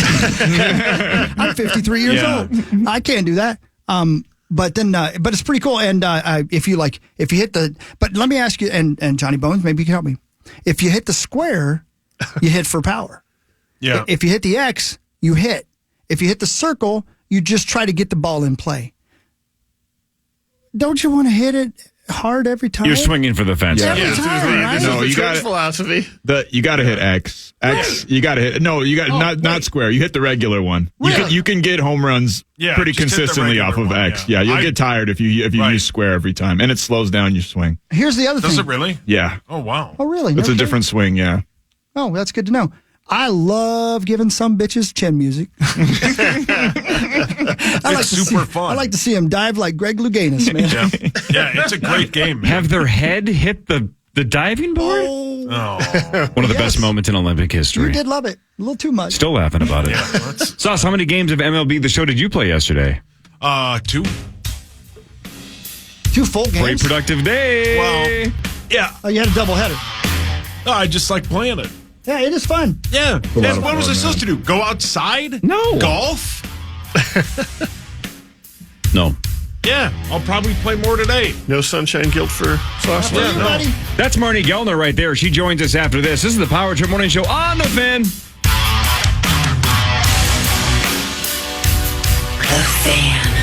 I'm 53 years old. I can't do that. But it's pretty cool. And if you hit but let me ask you, and Johnny Bones, maybe you can help me. If you hit the square, you hit for power. Yeah. If you hit the X, you hit. If you hit the circle, you just try to get the ball in play. Don't you want to hit it hard every time? You're swinging for the fence. Every time, right? No, you got philosophy. You got to hit X. You got to hit. No, you got not square. You hit the regular one. Really? You can get home runs pretty just hit the consistently off of regular one, X. Yeah, you'll get tired if you use square every time, and it slows down your swing. Here's the other thing. Does it really? Yeah. Oh, wow. Oh, really? It's No a kidding? different swing. Yeah. Oh, that's good to know. I love giving some bitches chin music. It's super fun. I like to see them dive like Greg Louganis, man. Yeah, it's a great game. Man. Have their head hit the diving board? One of the best moments in Olympic history. You did love it. A little too much. Still laughing about it. Sauce, how many games of MLB The Show did you play yesterday? 2. 2 full games. Great productive day. Well, yeah. Oh, you had a doubleheader. No, I just like playing it. Yeah, it is fun. Yeah. lot And of what was fun, I supposed to do? Go outside? No. Golf? No. Yeah, I'll probably play more today. No sunshine guilt for Sauce. Yeah, no. That's Marnie Gellner right there. She joins us after this. This is the Power Trip Morning Show on the Fan. The Fan.